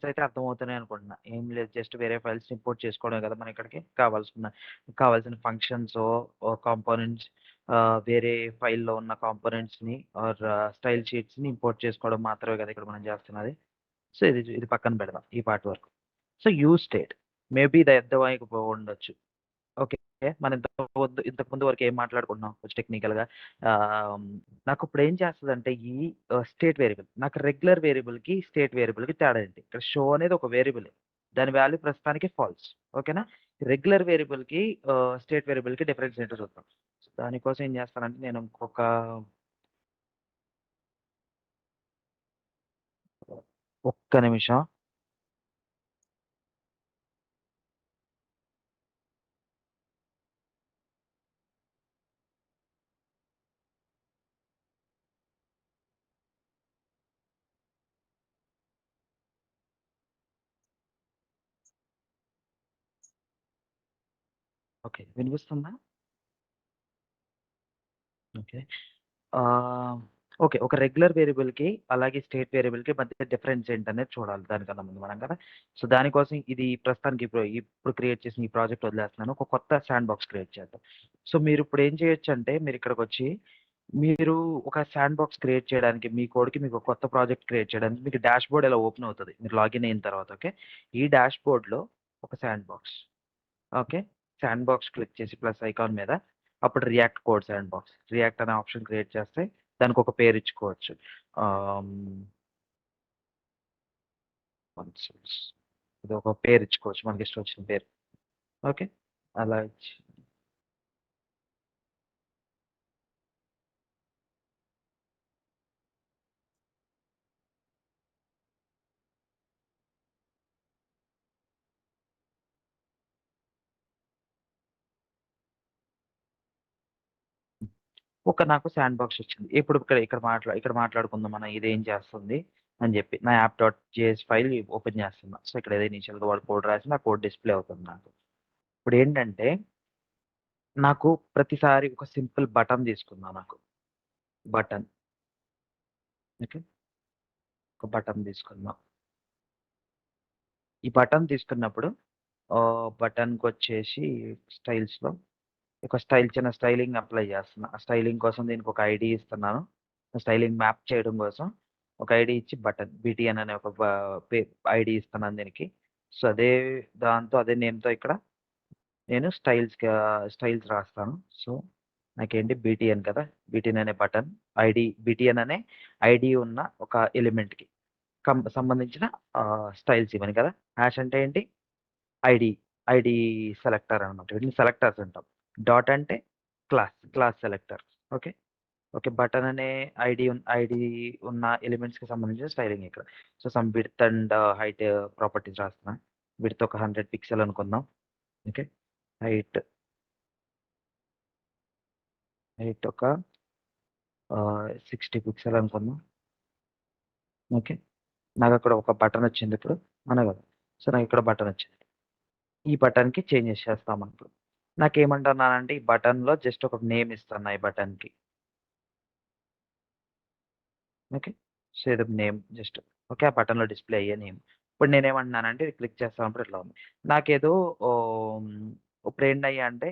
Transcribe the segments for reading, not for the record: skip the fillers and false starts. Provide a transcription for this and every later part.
Questions అయితే అర్థమవుతున్నాయి అనుకుంటున్నా. ఏం లేదు జస్ట్ వేరే ఫైల్స్ ఇంపోర్ట్ చేసుకోవడమే కదా! మన ఇక్కడికి కావాల్సిన ఫంక్షన్సో కాంపోనెంట్స్ వేరే ఫైల్‌లో ఉన్న కాంపోనెంట్స్‌ని స్టైల్ షీట్స్‌ని ఇంపోర్ట్ చేసుకోవడం మాత్రమే కదా ఇక్కడ మనం చేస్తున్నది. సో, ఇది పక్కన పెడదాం ఈ పార్ట్ వరకు. సో, యూజ్ స్టేట్ మేబీ ఇది అర్థమైకపోయుండొచ్చు. ఓకే. మనం ఇంతకు ముందు వరకు ఏం మాట్లాడుకున్నాం కొంచెం టెక్నికల్‌గా. ఆహ్, నాకిప్పుడు ఏం చేస్తదంటే ఈ స్టేట్ వేరియబుల్ నాకు రెగ్యులర్ వేరియబుల్‌కి, స్టేట్ వేరియబుల్‌కి తేడా ఏంటి? ఇక్కడ షో అనేది ఒక వేరియబులే. దాని వాల్యూ ప్రస్తుతానికి ఫాల్స్. ఓకేనా? రెగ్యులర్ వేరియబుల్‌కి స్టేట్ వేరియబుల్‌కి డిఫరెన్స్ ఏంటో చూద్దాం. సో, దానికోసం ఏం చేస్తానంటే నేను ఒక్క నిమిషం. ఓకే. వినిపిస్తుందా? ఓకే. ఆహ్, ఓకే. ఒక రెగ్యులర్ వేరియబుల్‌కి, అలాగే స్టేట్ వేరియబుల్‌కి మధ్య డిఫరెన్స్ ఏంటనేది చూడాలి దానికన్నా ముందు మనం కదా! సో, దానికోసం ఇది ప్రస్తుతానికి ఇప్పుడు క్రియేట్ చేసిన ఈ ప్రాజెక్ట్ వదిలేస్తున్నాను. ఒక కొత్త శాండ్ బాక్స్ క్రియేట్ చేద్దాం. సో, మీరిప్పుడు ఏం చేయొచ్చంటే మీరిక్కడికొచ్చి మీరు ఒక శాండ్ బాక్స్ క్రియేట్ చేయడానికి మీ కోడ్‌కి మీకు ఒక కొత్త ప్రాజెక్ట్ క్రియేట్ చేయడానికి మీకు డాష్‌బోర్డ్ ఇలా ఓపెన్ అవుతది. మీరు లాగిన్ అయిన తర్వాత ఓకే. ఈ డాష్‌బోర్డ్‌లో ఒక sand box. Okay. Sand box click చేసి ప్లస్ ఐకాన్ మీద అప్పుడు react code sand box. React అనే ఆప్షన్ క్రియేట్ చేస్తే దానికొక పేరు ఇచ్చుకోవచ్చు. ఆహ్, కన్సోల్స్ ఇది ఒక పేరు ఇచ్చుకోవచ్చు. మనకిష్టం వచ్చిన పేరు. ఓకే. అలా ఇచ్చి నాకు శాండ్ బాక్స్ వచ్చింది. ఇప్పుడు ఇక్కడ మాట్లాడుకుందాం మనం ఇదేం చేస్తుంది అని చెప్పి. నా app dot JS file open చేస్తున్నా. సో, ఇక్కడ ఏదో ఇనీషియల్‌గా వాడు కోడ్ రాసిండు. ఆ కోడ్ డిస్‌ప్లే అవుతుంది నాకు. ఇప్పుడేంటంటే నాకు ప్రతిసారి ఒక సింపుల్ బటన్ తీసుకుందాం నాకు. Button okay. ఒక బటన్ తీసుకుందాం. ఈ బటన్ తీసుకున్నప్పుడు బటన్‌కొచ్చేసి స్టైల్స్‌లో చిన్న స్టైలింగ్ అప్లై చేస్తున్నా. ఆ స్టైలింగ్ కోసం దీనికొక ఐడీ ఇస్తున్నాను. స్టైలింగ్ మ్యాప్ చేయడం కోసం ఒక ఐడీ ఇచ్చి బీటీఎన్ అనే ఒక బ పే ఐడీ ఇస్తున్నాను దీనికి. సో, అదే నేమ్‌తో ఇక్కడ నేను స్టైల్స్ రాస్తాను. సో, నాకేంటి బీటీఎన్ కదా! బీటీఎన్ అనే బటన్ బీటీఎన్ అనే ఐడీ ఉన్న ఒక ఎలిమెంట్‌కి సంబంధించిన స్టైల్స్ ఇవన్నీ కదా! హాష్ అంటే ఏంటి? ఐడీ, ఐడీ సెలెక్టర్ అనమాట. వీటిని సెలెక్టర్స్ అంటాం. డాట్ అంటే class selector. Okay. Okay. Button అనే ఐడీ ఉన్న ఎలిమెంట్స్‌కి సంబంధించిన స్టైలింగ్ ఇక్కడ. So, some width and height properties రాస్తున్నా. విడ్త్ ఒక 100 పిక్సెల్ అనుకుందాం. ఓకే. హైట్, హైట్ ఒక 60 పిక్సెల్ అనుకుందాం. ఓకే. నాకక్కడ ఒక బటన్ వచ్చిందిప్పుడు. అవునా కదా! సో, నాకిక్కడ బటన్ వచ్చింది. ఈ బటన్‌కి చేంజెస్ చేస్తాం ఇప్పుడు. నాకేమంటున్నానంటే ఈ బటన్‌లో జస్ట్ ఒక నేమ్ ఇస్తున్నా ఈ బటన్‌కి. ఓకే. సో, ఏదో నేమ్ జస్ట్ ఓకే. ఆ బటన్‌లో డిస్‌ప్లే అయ్యే నేమ్. ఇప్పుడు నేనేమంటున్నానంటే ఇది క్లిక్ చేస్తున్నప్పుడు ఇట్లా ఉంది. నాకేదో ఓహ్, ఇప్పుడేంటయ్యా అంటే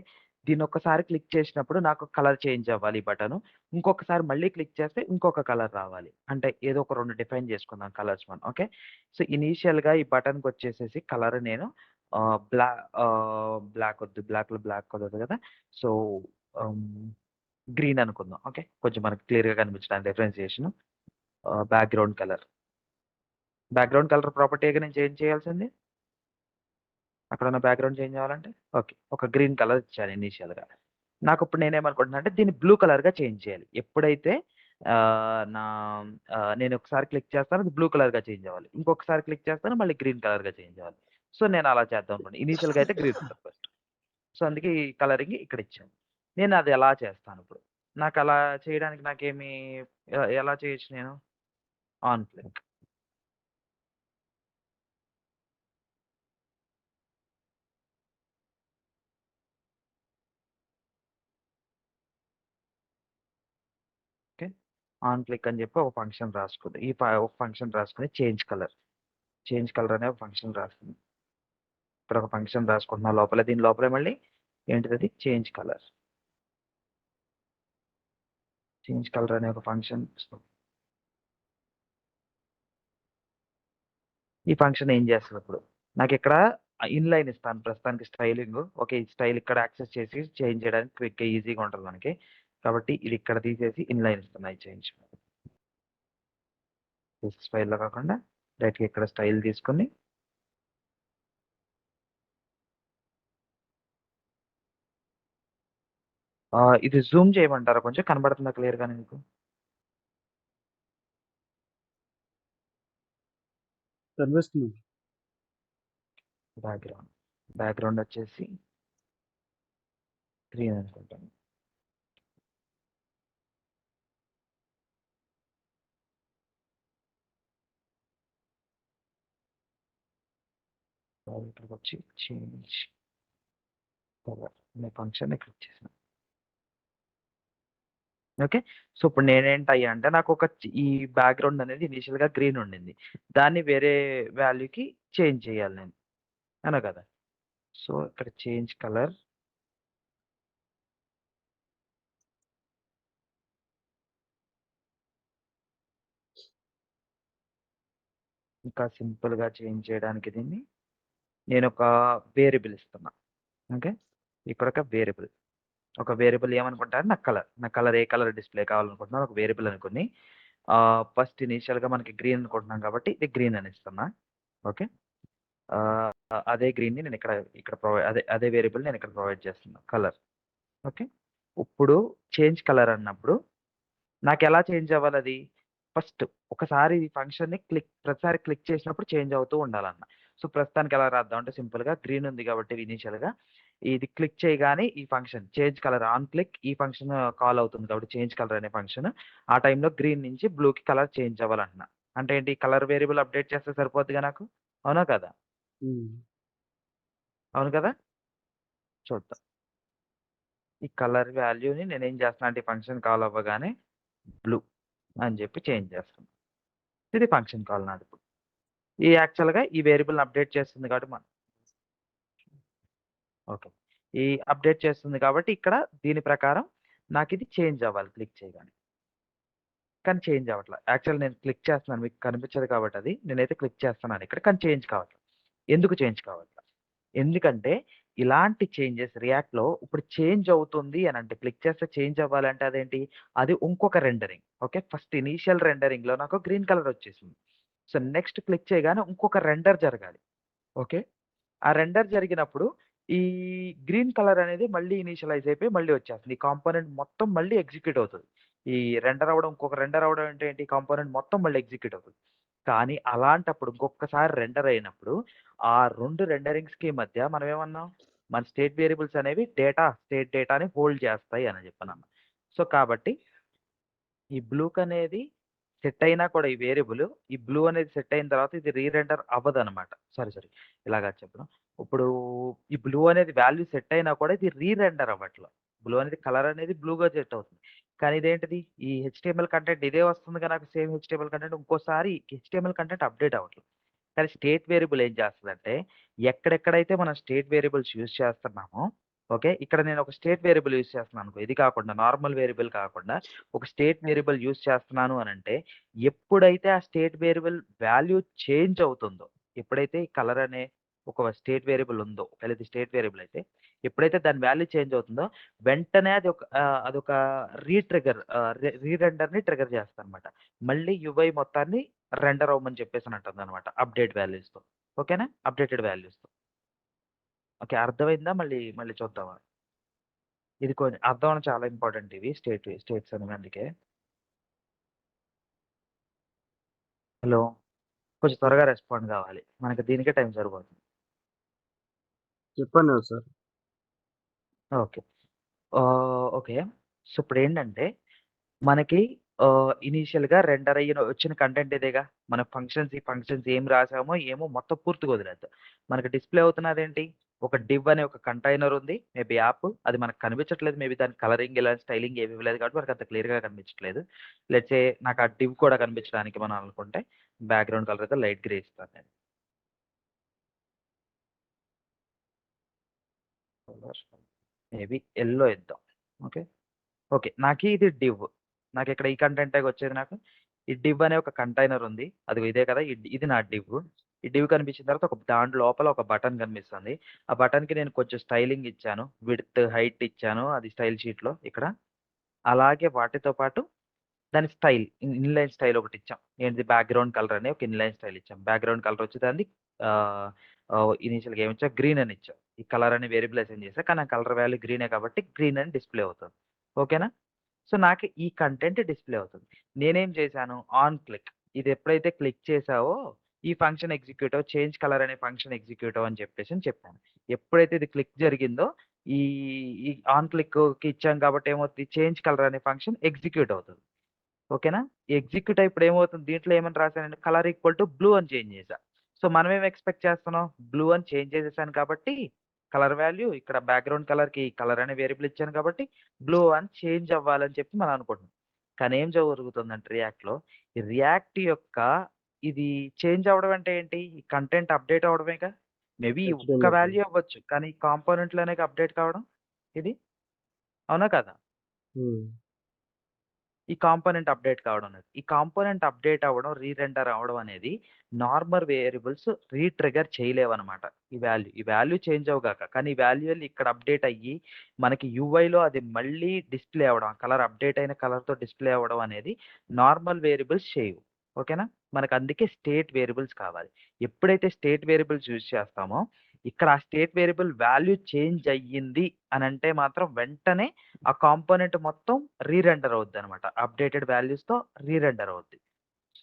దీన్నొక్కసారి క్లిక్ చేసినప్పుడు నాకు కలర్ చేంజ్ అవ్వాలి ఈ బటను. ఇంకొకసారి మళ్ళీ క్లిక్ చేస్తే ఇంకొక కలర్ రావాలి. అంటే ఏదో ఒక 2 డిఫైన్ చేసుకుందాం కలర్స్ మనం. ఓకే. సో, ఇనీషియల్‌గా ఈ బటన్‌కొచ్చేసేసి కలర్ నేను బ్లాక్ వద్దు. బ్లాక్ కుదరదు కదా! సో, హ్మ్, గ్రీన్ అనుకుందాం. ఓకే. కొంచెం మనకు క్లియర్‌గా కనిపించడానికి differentiation. Background colour. Background colour ప్రాపర్టీ‌గా నేను చేంజ్ చేయాల్సింది. అక్కడున్న బ్యాక్‌గ్రౌండ్ చేంజ్ అవ్వాలంటే ఓకే. ఒక గ్రీన్ కలర్ ఇచ్చాను ఇనీషియల్‌గా. నాకిప్పుడు నేనేమనుకుంటున్నా అంటే దీన్ని బ్లూ కలర్‌గా చేంజ్ చేయాలి. ఎప్పుడైతే ఆహ్, నా నేనొకసారి క్లిక్ చేస్తాను అది బ్లూ కలర్‌గా చేంజ్ అవ్వాలి. ఇంకొకసారి క్లిక్ చేస్తాను మళ్ళీ గ్రీన్ కలర్‌గా చేంజ్ అవ్వాలి. సో, నేను అలా చేద్దాం అనుకున్నా. ఇనీషియల్‌గా అయితే గ్రీన్ కలర్ ఫస్ట్. సో, అందుకే ఈ కలరింగ్ ఇక్కడిచ్చాను. నేనది ఎలా చేస్తానిప్పుడు? నాకలా చేయడానికి నాకేమి ఎలా చేయొచ్చు నేను? On click. Okay. On click అని చెప్పి ఒక ఫంక్షన్ రాసుకుంది. ఒక ఫంక్షన్ రాసుకొని చేంజ్ కలర్. చేంజ్ కలర్ అనే ఒక ఫంక్షన్ రాస్తుంది. ఇక్కడ ఒక ఫంక్షన్ రాసుకుంటున్నా లోపల. దీని లోపలే మళ్ళీ ఏంటిదది చేంజ్ కలర్. చేంజ్ కలర్ అనే ఒక ఫంక్షన్. ఈ ఫంక్షన్ ఏం చేస్తది ఇప్పుడు? నాకిక్కడ ఇన్‌లైన్ ఇస్తాను ప్రస్తుతానికి స్టైలింగు. ఓకే. ఈ స్టైల్ ఇక్కడ యాక్సెస్ చేసి చేంజ్ చేయడానికి క్విక్‌గా ఈజీగా ఉంటది మనకి. కాబట్టి ఇది ఇక్కడ తీసేసి ఇన్‌లైన్ ఇస్తున్నా ఈ చేంజ్. స్టైల్‌లో కాకుండా డైరెక్ట్‌గా ఇక్కడ స్టైల్ తీసుకొని ఇది జూమ్ చేయమంటారా కొంచెం? కనబడుతుందా క్లియర్‌గానే మీకు? కనిపిస్తుంది. బ్యాక్‌గ్రౌండ్. బ్యాక్‌గ్రౌండ్ వచ్చేసి గ్రీన్ అనుకుంటాను. ఇక్కడికొచ్చి చేంజ్ కలర్ అనే ఫంక్షన్‌ని క్లిక్ చేశాను. ఓకే. సో, ఇప్పుడు నేనేంటయ్యా అంటే నాకొక ఈ బ్యాక్‌గ్రౌండ్ అనేది ఇనీషియల్‌గా గ్రీన్ ఉండింది. దాన్ని వేరే వాల్యూకి చేంజ్ చేయాలి నేను. అవునా కదా! సో, ఇక్కడ చేంజ్ కలర్ ఇంకా సింపుల్‌గా చేంజ్ చేయడానికి దీన్ని నేనొక వేరియబుల్ ఇస్తున్నా. ఓకే. ఇక్కడొక వేరియబుల్. ఒక వేరియబుల్ ఏమనుకుంటారు నా కలర్ ఏ కలర్ డిస్‌ప్లే కావాలనుకుంటున్నానో ఒక వేరియబుల్ అనుకోని ఫస్ట్ ఇనీషియల్‌గా మనకి గ్రీన్ అనుకుంటున్నాం కాబట్టి ఇది గ్రీన్ అని ఇస్తున్నా. ఓకే. ఆహ్, అదే గ్రీన్‌ని నేను ఇక్కడ అదే వేరియబుల్ నేను ఇక్కడ ప్రొవైడ్ చేస్తున్నా కలర్. ఓకే. ఇప్పుడు చేంజ్ కలర్ అన్నప్పుడు నాకెలా చేంజ్ అవ్వాలది? ఫస్ట్ ఒకసారి ఈ ఫంక్షన్‌ని ప్రతిసారి క్లిక్ చేసినప్పుడు చేంజ్ అవుతూ ఉండాలన్న. సో, ప్రస్తుతానికి ఎలా రాద్దాం అంటే సింపుల్‌గా గ్రీన్ ఉంది కాబట్టి ఇనీషియల్‌గా ఇది క్లిక్ చేయగానే ఈ function change colour on click ఈ ఫంక్షన్ కాల్ అవుతుంది కాబట్టి చేంజ్ కలర్ అనే ఫంక్షన్ ఆ టైంలో గ్రీన్ నుంచి బ్లూకి కలర్ చేంజ్ అవ్వాలంటున్నా. అంటే ఏంటి కలర్ వేరియబుల్ అప్డేట్ చేస్తే సరిపోద్దిగా నాకు. అవునా కదా! హ్మ్. అవును కదా! చూద్దాం. ఈ కలర్ వాల్యూని నేనేం చేస్తున్నా అంటే ఈ ఫంక్షన్ కాల్ అవ్వగానే బ్లూ అని చెప్పి చేంజ్ చేస్తున్నా. ఇది ఫంక్షన్ కాల్ నాదిప్పుడు. ఈ యాక్చువల్‌గా ఈ వేరియబుల్‌ని అప్డేట్ చేస్తుంది కాబట్టి ఓకే. ఈ అప్డేట్ చేస్తుంది కాబట్టి ఇక్కడ దీని ప్రకారం నాకిది చేంజ్ అవ్వాలి క్లిక్ చేయగానే. కానీ చేంజ్ అవ్వట్ల. యాక్చువల్ నేను క్లిక్ చేస్తున్నాను. మీకు కనిపించదు కాబట్టి అది. నేనైతే క్లిక్ చేస్తున్నాను ఇక్కడ. కానీ చేంజ్ కావట్ల. ఎందుకు చేంజ్ కావట్ల? ఎందుకంటే ఇలాంటి చేంజెస్ రియాక్ట్‌లో ఇప్పుడు చేంజ్ అవుతుంది అనంటే క్లిక్ చేస్తే చేంజ్ అవ్వాలంటే అదేంటి? అది ఇంకొక రెండరింగ్. ఓకే. ఫస్ట్ ఇనీషియల్ రెండరింగ్‌లో నాకు గ్రీన్ కలర్ వచ్చేసింది. సో, నెక్స్ట్ క్లిక్ చేయగానే ఇంకొక రెండర్ జరగాలి. ఓకే. ఆ రెండర్ జరిగినప్పుడు ఈ గ్రీన్ కలర్ అనేది మళ్ళీ ఇనీషియలైజ్ అయిపోయి మళ్ళీ వచ్చేస్తుంది. ఈ కాంపోనెంట్ మొత్తం మళ్ళీ ఎగ్జిక్యూట్ అవుతది. ఈ రెండర్ అవ్వడం ఇంకొక రెండర్ అవ్వడం అంటే ఏంటి? కాంపోనెంట్ మొత్తం మళ్ళీ ఎగ్జిక్యూట్ అవుతది. కానీ అలాంటప్పుడు ఇంకొక్కసారి రెండర్ అయినప్పుడు ఆ 2 రెండరింగ్స్‌కి మధ్య మనం ఏమన్నాం? మన స్టేట్ వేరియబుల్స్ అనేవి స్టేట్ డేటాని హోల్డ్ చేస్తాయి అని చెప్పనన్నాం. సో, కాబట్టి ఈ బ్లూకనేది సెట్ అయినా కూడా ఈ వేరియబుల్, ఈ బ్లూ అనేది సెట్ అయిన తర్వాత ఇది రీరెండర్ అవ్వదనమాట. సారీ. ఇలాగా చెప్పడం. ఇప్పుడు ఈ బ్లూ అనేది వాల్యూ సెట్ అయినా కూడా ఇది రీరెండర్ అవ్వట్ల. బ్లూ అనేది కలర్ అనేది బ్లూగా సెట్ అవుతుంది. కానీ ఇదేంటిది? ఈ హెచ్‌టీఎంఎల్ కంటెంట్ ఇదే వస్తుందిగా నాకు సేమ్ హెచ్‌టీఎంఎల్ కంటెంట్ ఇంకోసారి హెచ్‌టీఎంఎల్ కంటెంట్ అప్‌డేట్ అవ్వట్లేదు. కానీ స్టేట్ వేరియబుల్ ఏం చేస్తదంటే, ఎక్కడెక్కడైతే మనం స్టేట్ వేరియబుల్స్ యూజ్ చేస్తున్నామో, ఓకే. ఇక్కడ నేను ఒక స్టేట్ వేరియబుల్ యూజ్ చేస్తున్నాననుకో, ఇది కాకుండా నార్మల్ వేరియబుల్ కాకుండా, ఒక స్టేట్ వేరియబుల్ యూజ్ చేస్తున్నాను అనంటే, ఎప్పుడైతే ఆ స్టేట్ వేరియబుల్ వాల్యూ చేంజ్ అవుతుందో, ఎప్పుడైతే ఈ కలర్ అనే ఒక స్టేట్ వేరియబుల్ ఉందో, ఒకవేళ ఇది స్టేట్ వేరియబుల్ అయితే, ఎప్పుడైతే దాని వాల్యూ చేంజ్ అవుతుందో, వెంటనే అదొక రీరెండర్‌ని ట్రిగ్గర్ చేస్తదనమాట. మళ్ళీ యూఐ మొత్తాన్ని రెండర్ అవ్వమని చెప్పేసనంటుందనమాట. అప్‌డేట్ వాల్యూస్‌తో. ఓకేనా? అప్‌డేటెడ్ వాల్యూస్‌తో. ఓకే. అర్థమైందా? మళ్ళీ చూద్దామా? ఇది అర్థం అవ్వడం చాలా ఇంపార్టెంట్ ఇవి స్టేట్స్ అనేవి అందుకే. హలో! కొంచెం త్వరగా రెస్పాండ్ కావాలి. మనకి దీనికే టైం సరిపోతుంది. చెప్పండి ఒకసారి. ఓకే. ఓకే. సో, ఇప్పుడేంటంటే మనకి ఇనీషియల్‌గా రెండర్ వచ్చిన కంటెంట్ ఇదేగా. మన ఈ ఫంక్షన్స్ ఏం రాసామో ఏమో మొత్తం పూర్తిగా వదిలేద్దాం. మనకి డిస్‌ప్లే అవుతున్నదేంటి? ఒక డివ్ అనే ఒక కంటైనర్ ఉంది. Maybe app. అది మనకు కనిపించట్లేదు. మేబీ దాని కలరింగ్ ఇలా స్టైలింగ్ ఏమి ఇవ్వలేదు కాబట్టి మనకు అంత క్లియర్‌గా కనిపించట్లేదు. లెట్స్ సే నాకు ఆ డివ్ కూడా కనిపించడానికి మనం అనుకుంటే బ్యాక్‌గ్రౌండ్ కలర్ అయితే లైట్ గ్రే ఇస్తాను నేను. కలర్ మేబీ యెల్లో ఇద్దాం. ఓకే. ఓకే. నాకి ఇది డివ్. నాకిక్కడ ఈ కంటెంటే వచ్చేది నాకు. ఈ డివ్ అనే ఒక కంటైనర్ ఉంది. అదిగో ఇదే కదా! ఇది నా డివ్. ఈ డివ్ కనిపించిన తర్వాత దాని లోపల ఒక బటన్ కనిపిస్తుంది. ఆ బటన్‌కి నేను కొంచెం స్టైలింగ్ ఇచ్చాను. విడ్త్, హైట్ ఇచ్చాను. అది స్టైల్ షీట్‌లో ఇక్కడ. అలాగే వాటితో పాటు దాని స్టైల్ ఇన్‌లైన్ స్టైల్ ఒకటిచ్చాం. ఏంటిది బ్యాక్‌గ్రౌండ్ కలర్ అని ఒక ఇన్‌లైన్ స్టైల్ ఇచ్చాం. బ్యాక్‌గ్రౌండ్ కలర్ వచ్చి దాన్ని ఆహ్, ఇనీషియల్‌గా ఏమిచ్చా గ్రీన్ అని ఇచ్చాం. ఈ కలర్ అని వేరియబుల్ అసైన్ చేశా. కానీ ఆ కలర్ వాల్యూ గ్రీనే కాబట్టి గ్రీన్ అని డిస్‌ప్లే అవుతుంది. ఓకేనా? సో, నాకు ఈ కంటెంట్ డిస్‌ప్లే అవుతుంది. నేనేం చేశాను ఆన్ క్లిక్ ఇది ఎప్పుడైతే క్లిక్ చేశావో ఈ ఫంక్షన్ ఎగ్జిక్యూట్ చేంజ్ కలర్ అనే ఫంక్షన్ ఎగ్జిక్యూట్ అని చెప్పేసని చెప్పాను. ఎప్పుడైతే ఇది క్లిక్ జరిగిందో ఈ ఈ ఆన్ క్లిక్‌కి ఇచ్చాం కాబట్టి ఏమవుద్ది చేంజ్ కలర్ అనే ఫంక్షన్ ఎగ్జిక్యూట్ అవుతది. ఓకేనా? ఎగ్జిక్యూట్ అయి ఇప్పుడేమవుతుంది దీంట్లో ఏమని రాసానంటే కలర్ ఈక్వల్ టు బ్లూ అని చేంజ్ చేశా. సో, మనమేం ఎక్స్‌పెక్ట్ చేస్తున్నాం? బ్లూ అని చేంజ్ చేసేసాను కాబట్టి కలర్ వాల్యూ ఇక్కడ బ్యాక్‌గ్రౌండ్ కలర్‌కి కలర్ అనే వేరియబుల్ ఇచ్చాను కాబట్టి బ్లూ అని చేంజ్ అవ్వాలని చెప్పి మనం అనుకుంటున్నాం. కానీ ఏం జరుగుతుందంటే రియాక్ట్‌లో ఈ రియాక్ట్ యొక్క ఇది చేంజ్ అవ్వడం అంటే ఏంటి? ఈ కంటెంట్ అప్‌డేట్ అవ్వడమేగా. మేబీ ఈ ఒక్క హెచ్‌టీఎంఎల్ కోడ్. వాల్యూ అవ్వచ్చు. కానీ కాంపోనెంట్‌లోనేగా అప్‌డేట్ కావడం ఇది. అవునా కాదా? హ్మ్. ఈ కాంపోనెంట్ అప్‌డేట్ కావడం అనేది. ఈ కాంపోనెంట్ అప్‌డేట్ అవ్వడం, రీరెండర్ అవ్వడం అనేది నార్మల్ వేరియబుల్స్ రీట్రిగ్గర్ చేయలేవనమాట. ఈ వాల్యూ చేంజ్ అవ్వగాక. కానీ ఈ వాల్యూ ఎళ్లి ఇక్కడ అప్‌డేట్ అయ్యి, మనకి యూఐలో అది మళ్ళీ డిస్‌ప్లే అవ్వడం. ఆ కలర్ అప్‌డేట్ అయిన కలర్‌తో డిస్‌ప్లే అవ్వడం అనేది నార్మల్ వేరియబుల్స్ చేయవు. ఓకేనా? మనకందుకే స్టేట్ వేరియబుల్స్ కావాలి. ఎప్పుడైతే స్టేట్ వేరియబుల్స్ యూజ్ చేస్తామో, ఇక్కడ ఆ స్టేట్ వేరియబుల్ వాల్యూ చేంజ్ అయ్యింది అనంటే మాత్రం వెంటనే ఆ కాంపోనెంట్ మొత్తం రీరెండర్ అవుద్దనమాట. అప్‌డేటెడ్ వాల్యూస్‌తో రీరెండర్ అవుద్ది.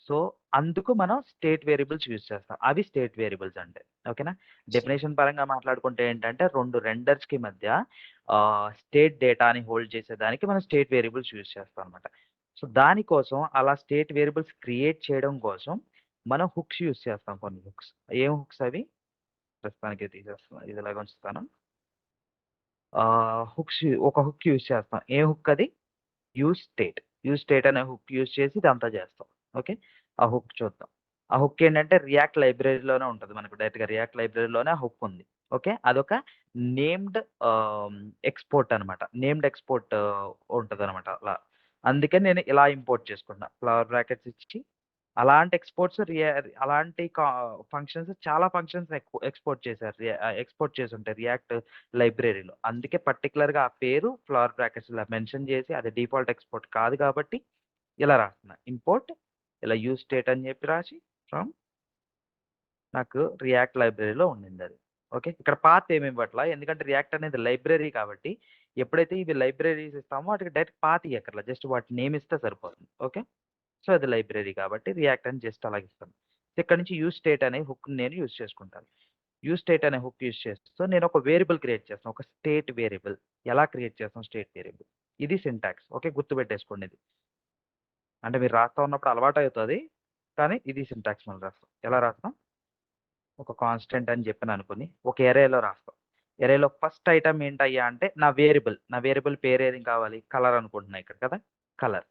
సో, అందుకు మనం స్టేట్ వేరియబుల్స్ యూజ్ చేస్తాం. అవి స్టేట్ వేరియబుల్స్ అంటే. ఓకేనా? డెఫినిషన్ పరంగా మాట్లాడుకుంటే ఏంటంటే 2 రెండర్స్‌కి మధ్య స్టేట్ డేటాని హోల్డ్ చేసేదానికి మనం స్టేట్ వేరియబుల్స్ యూజ్ చేస్తాం అనమాట. సో, దానికోసం అలా స్టేట్ వేరియబుల్స్ క్రియేట్ చేయడం కోసం మనం హుక్స్ యూజ్ చేస్తాం కొన్ని హుక్స్. ఏం హుక్స్ అవి? ప్రస్తుతానికి తీసేస్తున్నా. ఇది ఇలాగే ఉంచుతాను. హుక్స్ ఒక హుక్ యూజ్ చేస్తాం. ఏ హుక్ అది? Use state. యూజ్ స్టేట్ అనే హుక్ యూజ్ చేసి ఇదంతా చేస్తాం. ఓకే. ఆ హుక్ చూద్దాం. ఆ హుక్ ఏంటంటే రియాక్ట్ లైబ్రరీలోనే ఉంటది. మనకు డైరెక్ట్‌గా రియాక్ట్ లైబ్రరీలోనే ఆ హుక్ ఉంది. ఓకే. అదొక నేమ్డ్ ఎక్స్‌పోర్ట్ అనమాట. నేమ్డ్ ఎక్స్‌పోర్ట్ ఉంటదనమాట అలా. అందుకని నేను ఇలా ఇంపోర్ట్ చేసుకుంటున్నా. ఫ్లవర్ బ్రాకెట్స్ ఇచ్చి అలాంటి ఎక్స్‌పోర్ట్స్ అలాంటి ఫంక్షన్స్ చాలా ఫంక్షన్స్ ఎక్స్‌పోర్ట్ చేశారు. ఎక్స్‌పోర్ట్ చేసుంటాయి రియాక్ట్ లైబ్రరీలో. అందుకే పర్టిక్యులర్‌గా ఆ పేరు ఫ్లవర్ బ్రాకెట్స్ ఇలా మెన్షన్ చేసి అది డిఫాల్ట్ ఎక్స్‌పోర్ట్ కాదు కాబట్టి ఇలా రాస్తున్నా. ఇంపోర్ట్ ఇలా యూజ్ స్టేట్ అని చెప్పి రాసి ఫ్రమ్ నాకు రియాక్ట్ లైబ్రరీలో ఉండిందది. ఓకే. ఇక్కడ పాత్ ఏమి ఇవ్వట్లా. ఎందుకంటే రియాక్ట్ అనేది లైబ్రరీ కాబట్టి ఎప్పుడైతే ఇవి లైబ్రరీస్ ఇస్తామో వాటికి డైరెక్ట్ పాత్ ఇయ్యక్కర్ల. జస్ట్ వాటి నేమ్ ఇస్తే సరిపోతుంది. ఓకే. సో, అది లైబ్రరీ కాబట్టి రియాక్ట్ అని జస్ట్ అలాగిస్తాను. ఇక్కడి నుంచి యూజ్ స్టేట్ అనే హుక్‌ని నేను యూజ్ చేసుకుంటాను. యూజ్ స్టేట్ అనే హుక్ యూజ్ చేస్తూ నేను ఒక వేరియబుల్ క్రియేట్ చేస్తాను. ఒక స్టేట్ వేరియబుల్. ఎలా క్రియేట్ చేస్తాం స్టేట్ వేరియబుల్. ఇది సింటాక్స్. ఓకే. గుర్తుపెట్టేసుకోండి ఇది. అంటే మీరు రాస్తా ఉన్నప్పుడు అలవాటవుతది. కానీ ఇది సింటాక్స్ మనం రాస్తాం. ఎలా రాస్తాం? ఒక కాన్స్టెంట్ అని చెప్పాననుకోని ఒక ఎరేలో రాస్తాం. ఎరేలో ఫస్ట్ ఐటెమ్ ఏంటయ్యా అంటే నా వేరియబుల్. నా వేరియబుల్ పేరేం కావాలి? కలర్ అనుకుంటున్నా ఇక్కడ కదా! కలర్.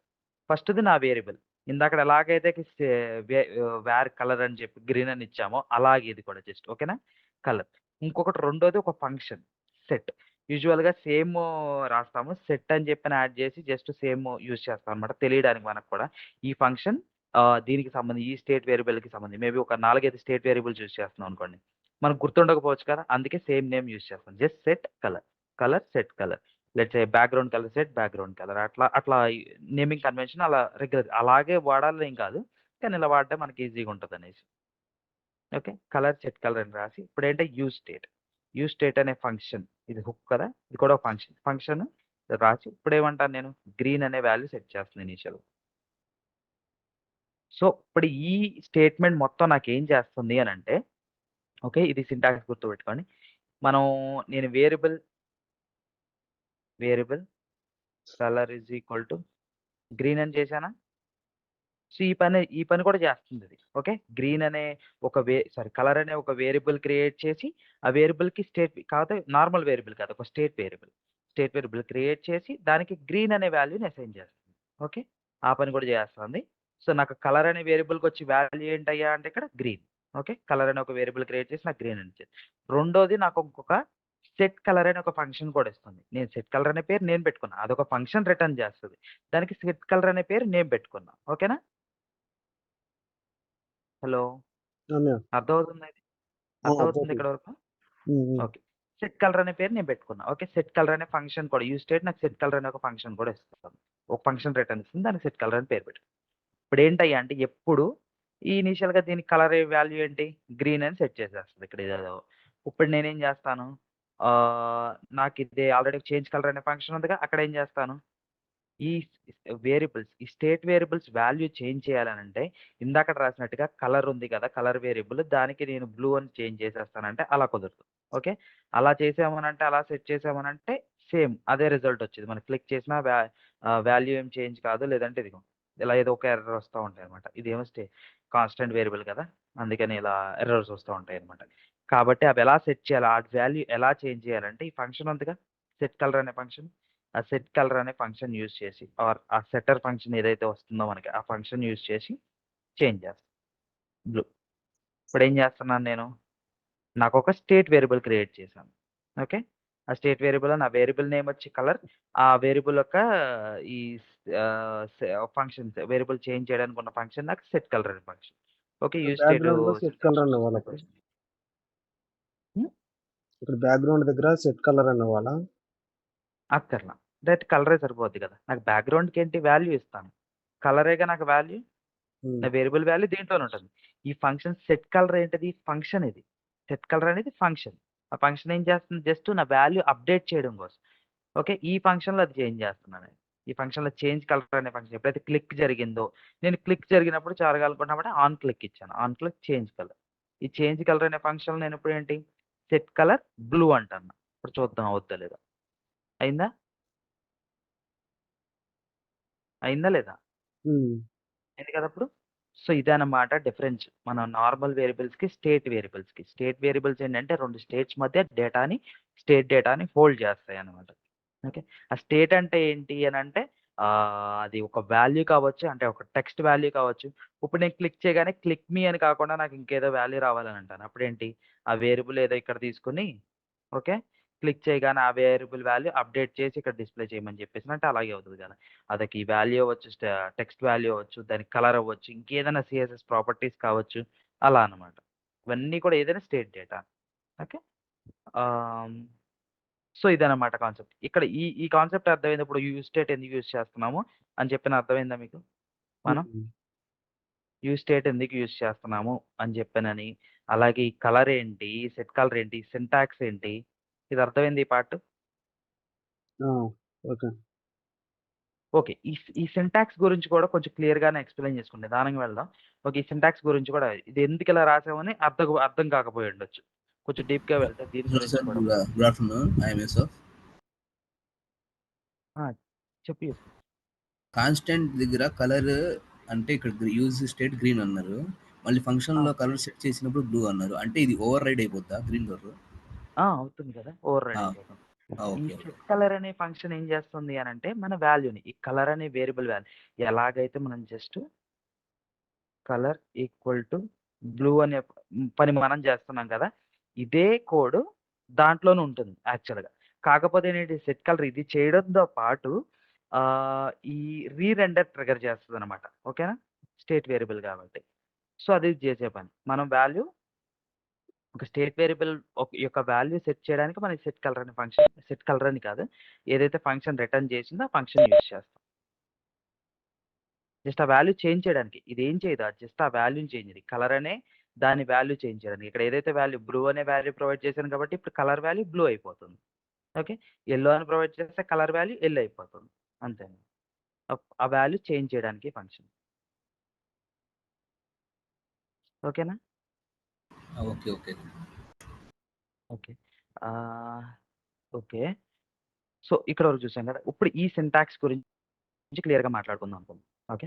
ఫస్ట్‌ది నా వేరియబుల్. ఇందాకడ ఎలాగైతే వేర్ కలర్ అని చెప్పి గ్రీన్ అని ఇచ్చామో అలాగే ఇది కూడా జస్ట్ ఓకేనా? కలర్. ఇంకొకటి రెండోది ఒక ఫంక్షన్ సెట్. యూజువల్‌గా సేమ్ రాస్తాము. సెట్ అని చెప్పని యాడ్ చేసి జస్ట్ సేమ్ యూజ్ చేస్తాం అన్నమాట. తెలియడానికి మనకు కూడా. ఈ ఫంక్షన్ దీనికి సంబంధించి ఈ స్టేట్ వేరియబుల్‌కి సంబంధించి మేబీ ఒక 4, 5 స్టేట్ వేరియబుల్స్ యూజ్ చేస్తున్నాం అనుకోండి. మనకు గుర్తుండకపోవచ్చు కదా! అందుకే సేమ్ నేమ్ యూజ్ చేస్తాం. Just set colour. Colour set colour. Let's say background colour set background colour అట్లా నేమింగ్ కన్వెన్షన్ అలా రెగ్యులర్ అలాగే వాడాలని ఏం కాదు. కానీ ఇలా వాడితే మనకి ఈజీగా ఉంటదనేసి. ఓకే. కలర్ సెట్ కలర్ అని రాసి ఇప్పుడేంటే యూజ్ స్టేట్. యూజ్ స్టేట్ అనే ఫంక్షన్ ఇది హుక్ కదా! ఇది కూడా ఒక ఫంక్షన్. ఫంక్షన్ రాసి ఇప్పుడేమంటాను నేను గ్రీన్ అనే వాల్యూ సెట్ చేస్తున్నాను ఇనీషియల్‌గా. సో, ఇప్పుడు ఈ స్టేట్‌మెంట్ మొత్తం నాకేం చేస్తుంది అనంటే ఓకే. ఇది సింటాక్స్ గుర్తుపెట్టుకోండి. మనం నేను variable colour is equal to green అని చేశానా? సో, ఈ పని కూడా చేస్తుందిది. ఓకే. గ్రీన్ అనే ఒక కలర్ అనే ఒక వేరియబుల్ క్రియేట్ చేసి, ఆ వేరియబుల్‌కి కాకపోతే నార్మల్ వేరియబుల్ కాదు. ఒక state variable. State variable create చేసి, దానికి గ్రీన్ అనే వాల్యూని అసైన్ చేస్తుంది. ఓకే. ఆ పని కూడా చేస్తుంది. సో, నాకు కలర్ అనే వేరియబుల్‌కొచ్చి వాల్యూ ఏంటయ్యా అంటే ఇక్కడ గ్రీన్. ఓకే. కలర్ అనే ఒక వేరియబుల్ క్రియేట్ చేసి నాకు గ్రీన్ అని ఇచ్చేది. రెండోది నాకు ఇంకొక సెట్ కలర్ అనే ఒక ఫంక్షన్ కూడా ఇస్తుంది. నేను సెట్ కలర్ అనే పేరు నేను పెట్టుకున్నా. అదొక ఫంక్షన్ రిటర్న్ చేస్తది. దానికి సెట్ కలర్ అనే పేరు నేను పెట్టుకున్నా. ఓకేనా? హలో! అన్నయ్య. అర్థమవుతుందా ఇది? ఆ! అర్థమవుతుందా అర్థమవుతుంది. ఇక్కడి వరకు? హ్మ్. హ్మ్. ఓకే. సెట్ కలర్ అనే పేరు నేను పెట్టుకున్నా. ఓకే. సెట్ కలర్ అనే ఫంక్షన్ కూడా యూజ్‌స్టేట్ నాకు సెట్ కలర్ అనే ఒక ఫంక్షన్ కూడా ఇస్తుంది. ఒక ఫంక్షన్ రిటర్న్ ఇస్తుంది. దానికి సెట్ కలర్ అని పేరు పెట్టాను. ఇప్పుడేంటయ్యా అంటే ఎప్పుడు ఈ ఇనీషియల్‌గా దీని కలర్ వాల్యూ ఏంటి? గ్రీన్ అని సెట్ చేసేస్తది. ఇక్కడ ఇదేదో. ఇప్పుడు నేనేం చేస్తాను? ఆహ్, నాకిది ఆల్రెడీ చేంజ్ కలర్ అనే ఫంక్షన్ ఉందిగా. అక్కడ ఏం చేస్తాను? ఈ వేరియబుల్స్, ఈ స్టేట్ వేరియబుల్స్ వాల్యూ చేంజ్ చేయాలనంటే ఇందాకడ రాసినట్టుగా కలర్ ఉంది కదా! కలర్ వేరియబుల్ దానికి నేను బ్లూ అని చేంజ్ చేసేస్తానంటే అలా కుదరదు. ఓకే. అలా చేసామనంటే అలా సెట్ చేసామనంటే సేమ్ అదే రిజల్ట్ వచ్చిద్ది. మనం క్లిక్ చేసినా వాల్యూ ఏం చేంజ్ కాదు. లేదంటే ఇదిగో ఇలా ఏదో ఒక ఎర్రర్ వస్తా ఉంటాయన్నమాట. ఇదేమో కాన్స్టెంట్ వేరియబుల్ కదా! అందుకని ఇలా ఎర్రర్స్ వస్తా ఉంటాయన్నమాట. కాబట్టి అవి ఎలా సెట్ చేయాలి? ఆటి వాల్యూ ఎలా చేంజ్ చేయాలంటే ఈ ఫంక్షన్ ఉందిగా సెట్ కలర్ అనే ఫంక్షన్. ఆ సెట్ కలర్ అనే ఫంక్షన్ యూజ్ చేసి ఆర్ ఆ సెట్టర్ ఫంక్షన్ ఏదైతే వస్తుందో మనకి ఆ ఫంక్షన్ యూజ్ చేసి చేంజ్ చేస్తాం. బ్లూ. ఇప్పుడేం చేస్తున్నాను నేను? నాకొక స్టేట్ వేరియబుల్ క్రియేట్ చేశాను. ఓకే. ఆ స్టేట్ వేరియబుల్‌లో నా వేరియబుల్ నేమ్ వచ్చి కలర్. ఆ వేరియబుల్ యొక్క ఈ ఫంక్షన్స్ వేరియబుల్ చేంజ్ చేయడానికి ఉన్న ఫంక్షన్ నాకు సెట్ కలర్ అనే ఫంక్షన్. ఓకే. ఇక్కడ యూజ్ స్టేట్ బ్యాక్‌గ్రౌండ్‌లో సెట్ కలర్ అన్నవాళ్ళా ఓకే. ఫస్ట్? హ్మ్. ఇక్కడ బ్యాక్‌గ్రౌండ్ దగ్గర సెట్ కలర్ అన్నవాళ్ళా? అక్కర్లా. డైరెక్ట్ కలరే సరిపోద్ది కదా! నాకు బ్యాక్‌గ్రౌండ్‌కేంటి వాల్యూ ఇస్తాను. కలరేగా నాకు వాల్యూ. హ్మ్. నా వేరియబుల్ వాల్యూ దీంట్లోనే ఉంటుంది. ఈ ఫంక్షన్ సెట్ కలర్ ఏంటిది? ఫంక్షన్ ఇది. సెట్ కలర్ అనేది ఫంక్షన్. ఆ ఫంక్షన్ ఏం చేస్తుంది? జస్ట్ నా వాల్యూ అప్‌డేట్ చేయడం కోసం. ఓకే. ఈ ఫంక్షన్‌లో అది చేంజ్ చేస్తున్నా నేను. ఈ ఫంక్షన్‌లో చేంజ్ కలర్ అనే ఫంక్షన్ ఎప్పుడైతే క్లిక్ జరిగిందో, నేను క్లిక్ జరిగినప్పుడు జరగాలనుకున్నప్పుడు ఆన్ క్లిక్ ఇచ్చాను. On click change colour. ఈ చేంజ్ కలర్ అనే ఫంక్షన్‌లో నేను ఇప్పుడు ఏంటి? సెట్ కలర్ బ్లూ అంటన్నా. ఇప్పుడు చూద్దాం అవుద్దా లేదా? అయిందా? అయిందా లేదా? హ్మ్. అయింది కదా ఇప్పుడు? సో, ఇదనమాట డిఫరెన్స్. మన నార్మల్ వేరియబుల్స్‌కి, స్టేట్ వేరియబుల్స్‌కి. స్టేట్ వేరియబుల్స్ ఏంటంటే 2 స్టేట్స్ మధ్య స్టేట్ డేటాని హోల్డ్ చేస్తాయన్నమాట. ఓకే. ఆ స్టేట్ అంటే ఏంటి అనంటే అది ఒక వాల్యూ కావచ్చు. అంటే ఒక టెక్స్ట్ వాల్యూ కావచ్చు. ఇప్పుడు నేను క్లిక్ చేయగానే క్లిక్ మీ అని కాకుండా నాకు ఇంకేదో వాల్యూ రావాలని అంటాను. అప్పుడేంటి? ఆ వేరియబుల్ ఏదో ఇక్కడ తీసుకొని ఓకే. క్లిక్ చేయగానే ఆ వేరియబుల్ వాల్యూ అప్‌డేట్ చేసి ఇక్కడ డిస్‌ప్లే చేయమని చెప్పేసినంటే అలాగే అవుతది కదా! అదకి వాల్యూ అవ్వచ్చు, టెక్స్ట్ వాల్యూ అవ్వచ్చు, దానికి కలర్ అవ్వచ్చు, ఇంకేదైనా సీఎస్ఎస్ ప్రాపర్టీస్ కావచ్చు. అలా అన్నమాట. ఇవన్నీ కూడా ఏదైనా స్టేట్ డేటా. ఓకే. ఆహ్, సో, ఇదనమాట కాన్సెప్ట్. ఇక్కడ ఈ కాన్సెప్ట్ అర్థమైనప్పుడు యూజ్ స్టేట్ ఎందుకు యూజ్ చేస్తున్నాము అని చెప్పిన అర్థమైందా మీకు? మనం హ్మ్. యూజ్ స్టేట్ ఎందుకు యూజ్ చేస్తున్నాము అని చెప్పానని, అలాగే ఈ కలర్ ఏంటి, సెట్ కలర్ ఏంటి, సింటాక్స్ ఏంటి, ఇది అర్థమైందా ఈ పార్ట్? ఆ! ఓకే. ఓకే. ఈ సింటాక్స్ గురించి కూడా కొంచెం క్లియర్‌గానే ఎక్స్‌ప్లెయిన్ చేసుకొని నిదానంగా వెళ్దాం. ఓకే. ఈ సింటాక్స్ గురించి కూడా ఇది ఎందుకిలా రాసామని అర్థం కాకపోయి ఉండొచ్చు. కొంచెం డీప్‌గా వెళ్తే దీని Hello గురించి sir, కూడా good afternoon. I am Yusuf. ఆ! చెప్పు యూసుఫ్. కాన్స్టెంట్ దగ్గర కలర్ అంటే ఇక్కడ యూజ్ స్టేట్ గ్రీన్ అన్నారు. మళ్ళీ ఆ! ఫంక్షన్‌లో కలర్ సెట్ చేసినప్పుడు బ్లూ అన్నారు. అంటే ఇది ఓవర్ రైడ్ అయిపోద్దా గ్రీన్ కలర్? అవుతుంది కదా! ఓవర్ రైడ్ ఆ! అయిపోతుంది. ఈ ఓకే. ఓకే. సెట్ కలర్ అనే ఫంక్షన్ ఏం చేస్తుంది అనంటే మన వాల్యూని ఈ కలర్ అనే వేరియబుల్ వాల్యూ ఎలాగైతే మనం just colour equal to blue అనే పని మనం చేస్తున్నాం కదా! ఇదే కోడ్ దాంట్లోనే ఉంటుంది యాక్చువల్‌గా. కాకపోతే ఏంటి సెట్ కలర్ ఇది చేయడంతో పాటు ఈ రీరెండర్ ట్రిగ్గర్ చేస్తదనమాట. ఓకేనా? స్టేట్ వేరియబుల్ కాబట్టి. సో, అది చేసే పని. మనం వాల్యూ ఒక స్టేట్ వేరియబుల్ యొక్క వాల్యూ సెట్ చేయడానికి మనం సెట్ కలర్ అనే ఫంక్షన్ సెట్ కలర్ అని కాదు. ఏదైతే ఫంక్షన్ రిటర్న్ చేసిందో ఆ ఫంక్షన్ యూజ్ చేస్తాం. జస్ట్ ఆ వాల్యూ చేంజ్ చేయడానికి. ఇదేం చేయదు. అది జస్ట్ ఆ వాల్యూని చేంజ్ చేయడానికి. కలర్ అనే దాని వాల్యూ చేంజ్ చేయడానికి. ఇక్కడ ఏదైతే వాల్యూ బ్లూ అనే వాల్యూ ప్రొవైడ్ చేశాను కాబట్టి ఇప్పుడు కలర్ వాల్యూ బ్లూ అయిపోతుంది. ఓకే. యెల్లో అని ప్రొవైడ్ చేస్తే కలర్ వాల్యూ యెల్లో అయిపోతుంది. అంతే. ఆ వాల్యూ చేంజ్ చేయడానికి ఫంక్షన్. ఓకేనా? ఓకే. ఓకే. ఓకే. ఆహ్, ఓకే. సో, ఇక్కడ వరకు చూసాం కదా! ఇప్పుడు ఈ సింటాక్స్ గురించి క్లియర్‌గా మాట్లాడుకుందాం అనుకుందాం. ఓకే.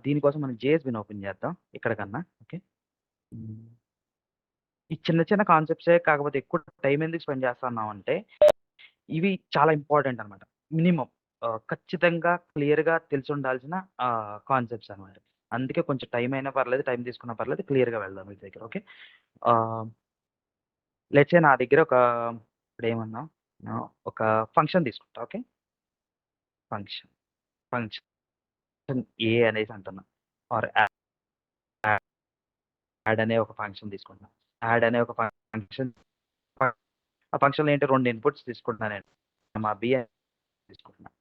దీనికోసం మనం జేఎస్‌బీని ఓపెన్ చేద్దాం ఇక్కడ కన్నా. ఓకే. హ్మ్. ఈ చిన్న చిన్న కాన్సెప్ట్సే కాకపోతే ఎక్కువ టైమ్ ఎందుకు స్పెండ్ చేస్తున్నామంటే, ఇవి చాలా ఇంపార్టెంట్ అన్నమాట. మినిమమ్ ఖచ్చితంగా క్లియర్‌గా తెలిసుండాల్సిన కాన్సెప్ట్స్ అన్నమాట. అందుకే కొంచెం టైమ్ అయినా పర్లేదు, టైమ్ తీసుకున్నా పర్లేదు క్లియర్‌గా వెళ్దాం వీటి దగ్గర. ఓకే. ఆహ్, లెట్స్ సే నా దగ్గర ఒక ఇప్పుడేమన్నాం? ఒక ఫంక్షన్ తీసుకుంటా. ఓకే. ఫంక్షన్. ఫంక్షన్ ఏ అనేసి అంటున్నా. ఆర్ యాడ్ అనే ఒక ఫంక్షన్ తీసుకుంటున్నా. యాడ్ అనే ఒక ఫంక్షన్ ఆ ఫంక్షన్‌లో ఏంటి 2 ఇన్‌పుట్స్ తీసుకుంటున్నా నేను. మా బి అని తీసుకుంటున్నా.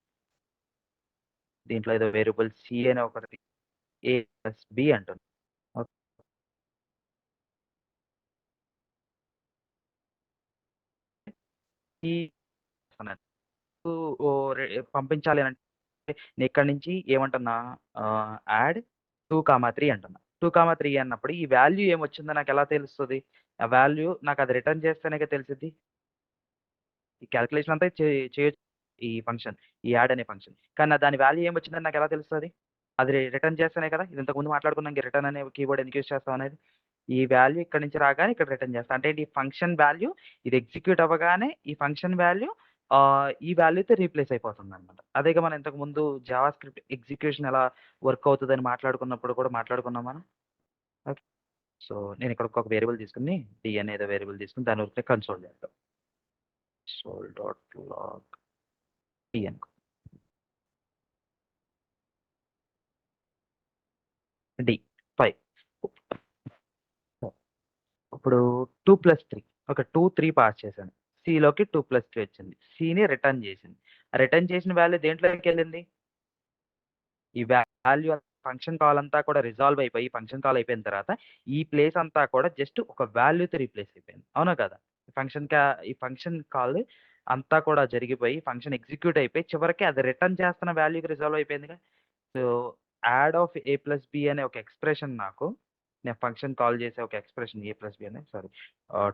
దీంట్లో ఏదో వేరియబుల్ సి అనే ఒకటి ఏ ప్లస్ బి అంటున్నా. ఓకే. ఈ ఓ రె పంపించాలి అనంటే నేనిక్కడి నుంచి ఏమంటున్నా యాడ్ 2, 3 అంటున్నా. 2, 3 అన్నప్పుడు ఈ వాల్యూ ఏమొచ్చిందో నాకెలా తెలుస్తది? ఆ వాల్యూ నాకది రిటర్న్ చేస్తేనేగా తెలిసిద్ది. ఈ కాలిక్యులేషన్ అంతా చేయొచ్చు ఈ ఫంక్షన్. ఈ యాడ్ అనే ఫంక్షన్. కానీ దాని వాల్యూ ఏమొచ్చిందని నాకెలా తెలుస్తది? అది రిటర్న్ చేస్తేనే కదా! ఇది ఇంతకుముందు మాట్లాడుకున్నాం రిటర్న్ అనే కీవర్డ్ ఎందుకు యూజ్ చేస్తాం అనేది. ఈ వాల్యూ ఇక్కడి నుంచి రాగానే ఇక్కడ రిటర్న్ చేస్తా. అంటే ఏంటి? ఈ ఫంక్షన్ వాల్యూ ఇది ఎగ్జిక్యూట్ అవ్వగానే ఈ ఫంక్షన్ వాల్యూ ఈ వాల్యూతో రీప్లేస్ అయిపోతుందన్నమాట. అదేగా మనం ఇంతకుముందు జావా స్క్రిప్ట్ ఎగ్జిక్యూషన్ ఎలా వర్క్ అవుతదని మాట్లాడుకున్నప్పుడు కూడా మాట్లాడుకున్నాం మనం. ఓకే. సో, నేనిక్కడ ఒక వేరియబుల్ తీసుకొని డి అనేదో వేరియబుల్ తీసుకొని దాన్ని ఊరికే కన్సోల్ చేద్దాం. console.log డి అనుకో. డి 5. ఇప్పుడు 2+3 ఓకే. 2, 3 పాస్ చేశాను. సిలోకి 2+3 వచ్చింది. సిని రిటర్న్ చేసింది. రిటర్న్ చేసిన వాల్యూ దేంట్లోకెళ్ళింది? ఈ వాల్యూ ఫంక్షన్ కాల్ అంతా కూడా రిజాల్వ్ అయిపోయి ఫంక్షన్ కాల్ అయిపోయిన తర్వాత ఈ ప్లేస్ అంతా కూడా జస్ట్ ఒక వాల్యూతో రీప్లేస్ అయిపోయింది. అవునా కదా? ఈ ఫంక్షన్ కాల్ అంతా కూడా జరిగిపోయి ఫంక్షన్ ఎగ్జిక్యూట్ అయిపోయి చివరికి అది రిటర్న్ చేస్తున్న వాల్యూకి రిజాల్వ్ అయిపోయిందిగా. So, add of a plus b అనే ఒక ఎక్స్‌ప్రెషన్ నాకు నేను ఫంక్షన్ కాల్ చేసే ఒక ఎక్స్‌ప్రెషన్ ఏ ప్లస్ బి అనే సారీ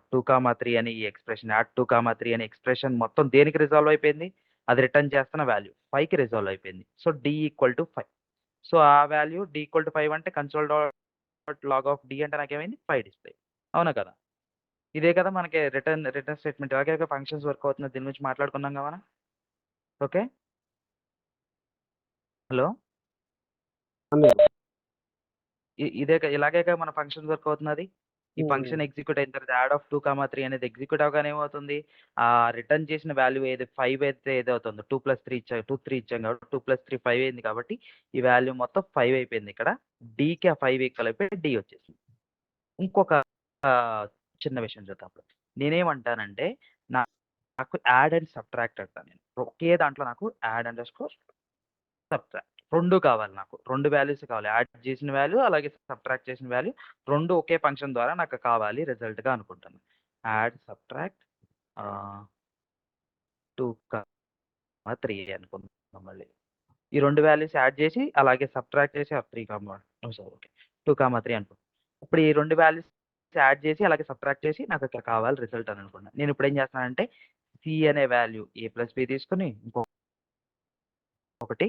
2, 3 అని ఈ ఎక్స్‌ప్రెషన్ యాడ్ 2, 3 అనే ఎక్స్‌ప్రెషన్ మొత్తం దేనికి రిజాల్వ్ అయిపోయింది? అది రిటర్న్ చేస్తున్న వాల్యూ 5కి రిజాల్వ్ అయిపోయింది. So, d equal to 5. So, ఆ వాల్యూ డి ఈక్వల్ టు 5 అంటే console dot log of d అంటే నాకేమైంది 5 డిస్‌ప్లే. అవునా కదా? ఇదే కదా మనకి రిటర్న్ స్టేట్‌మెంట్ ఇలాగే ఫంక్షన్స్ వర్క్ అవుతుంది. దీని గురించి మాట్లాడుకున్నాంగా మనం. ఓకే. హలో! అదే. ఇలాగేగా మన ఫంక్షన్ వర్క్ అవుతున్నది. ఈ హ్మ్. ఫంక్షన్ ఎగ్జిక్యూట్ అయిన తర్వాత యాడ్ ఆఫ్ 2, 3 అనేది ఎగ్జిక్యూట్ అవ్వగానే ఏమవుతుంది? రిటర్న్ చేసిన వాల్యూ 5 అయితే ఏదవుతుందో 2+3 ఇచ్చాం కాబట్టి 2+3 5 అయింది కాబట్టి ఈ వాల్యూ మొత్తం 5 అయిపోయింది ఇక్కడ. డీకి ఆ 5 ఈక్వల్ అయిపోయి డి వచ్చేసింది. ఇంకొక చిన్న విషయం చూద్దాం అప్పుడు. నేనేమంటానంటే నాకు యాడ్ అండ్ సబ్ట్రాక్ట్ అంటా నేను. ఒకే దాంట్లో నాకు యాడ్ అండర్‌స్కోర్ సబ్ట్రాక్ట్ 2 కావాలి నాకు. 2 వాల్యూస్ కావాలి. యాడ్ చేసిన వాల్యూ అలాగే సబ్ట్రాక్ట్ చేసిన వాల్యూ 2 ఒకే ఫంక్షన్ ద్వారా నాకు కావాలి రిజల్ట్‌గా అనుకుంటాను. యాడ్ సబ్ట్రాక్ట్ 2, 3 అనుకుందాం మళ్ళీ. ఈ 2 వాల్యూస్ యాడ్ చేసి అలాగే సబ్ట్రాక్ట్ చేసి 2, 3 అనుకుందాం. ఇప్పుడు ఈ 2 వాల్యూస్ యాడ్ చేసి అలాగే సబ్ట్రాక్ట్ చేసి నాకు ఇక్కడ కావాలి రిజల్ట్ అని అనుకున్నాను. నేను ఇప్పుడు ఏం చేస్తున్నానంటే సి అనే వాల్యూ ఏ ప్లస్ బి తీసుకొని ఒకటి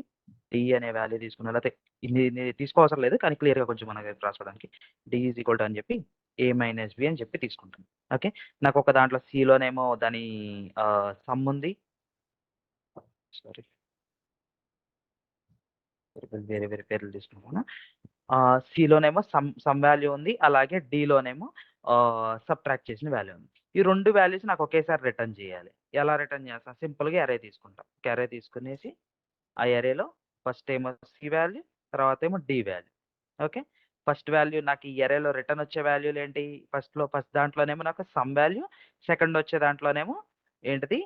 డి అనే వాల్యూ తీసుకున్నా. లేతే ఇన్ని తీసుకోవసరం లేదు. కానీ క్లియర్‌గా కొంచెం మనకి రాసుకోవడానికి. డి ఈజ్ ఈక్వల్ టు అని చెప్పి ఏ మైనస్ బి అని చెప్పి తీసుకుంటాను. ఓకే. నాకొక దాంట్లో సిలోనేమో దాని సమ్ ఉంది. సారీ. వేరే వేరే పేర్లు తీసుకున్నాను. సిలోనేమో సమ్ వాల్యూ ఉంది. అలాగే డిలోనేమో సబ్ట్రాక్ట్ చేసిన వాల్యూ ఉంది. ఈ 2 వాల్యూస్ నాకు ఒకేసారి రిటర్న్ చేయాలి. ఎలా రిటర్న్ చేస్తా? సింపుల్‌గా అర్రే తీసుకుంటా. అర్రే తీసుకునేసి ఆ అర్రేలో ఫస్ట్ ఏమో సి వాల్యూ, తర్వాతేమో d value. Okay. First value నాకు ఈ అర్రేలో రిటర్న్ వచ్చే వాల్యూలేంటి? ఫస్ట్ దాంట్లోనేమో నాకు సమ్ వాల్యూ, సెకండ్ వచ్చే దాంట్లోనేమో ఏంటిది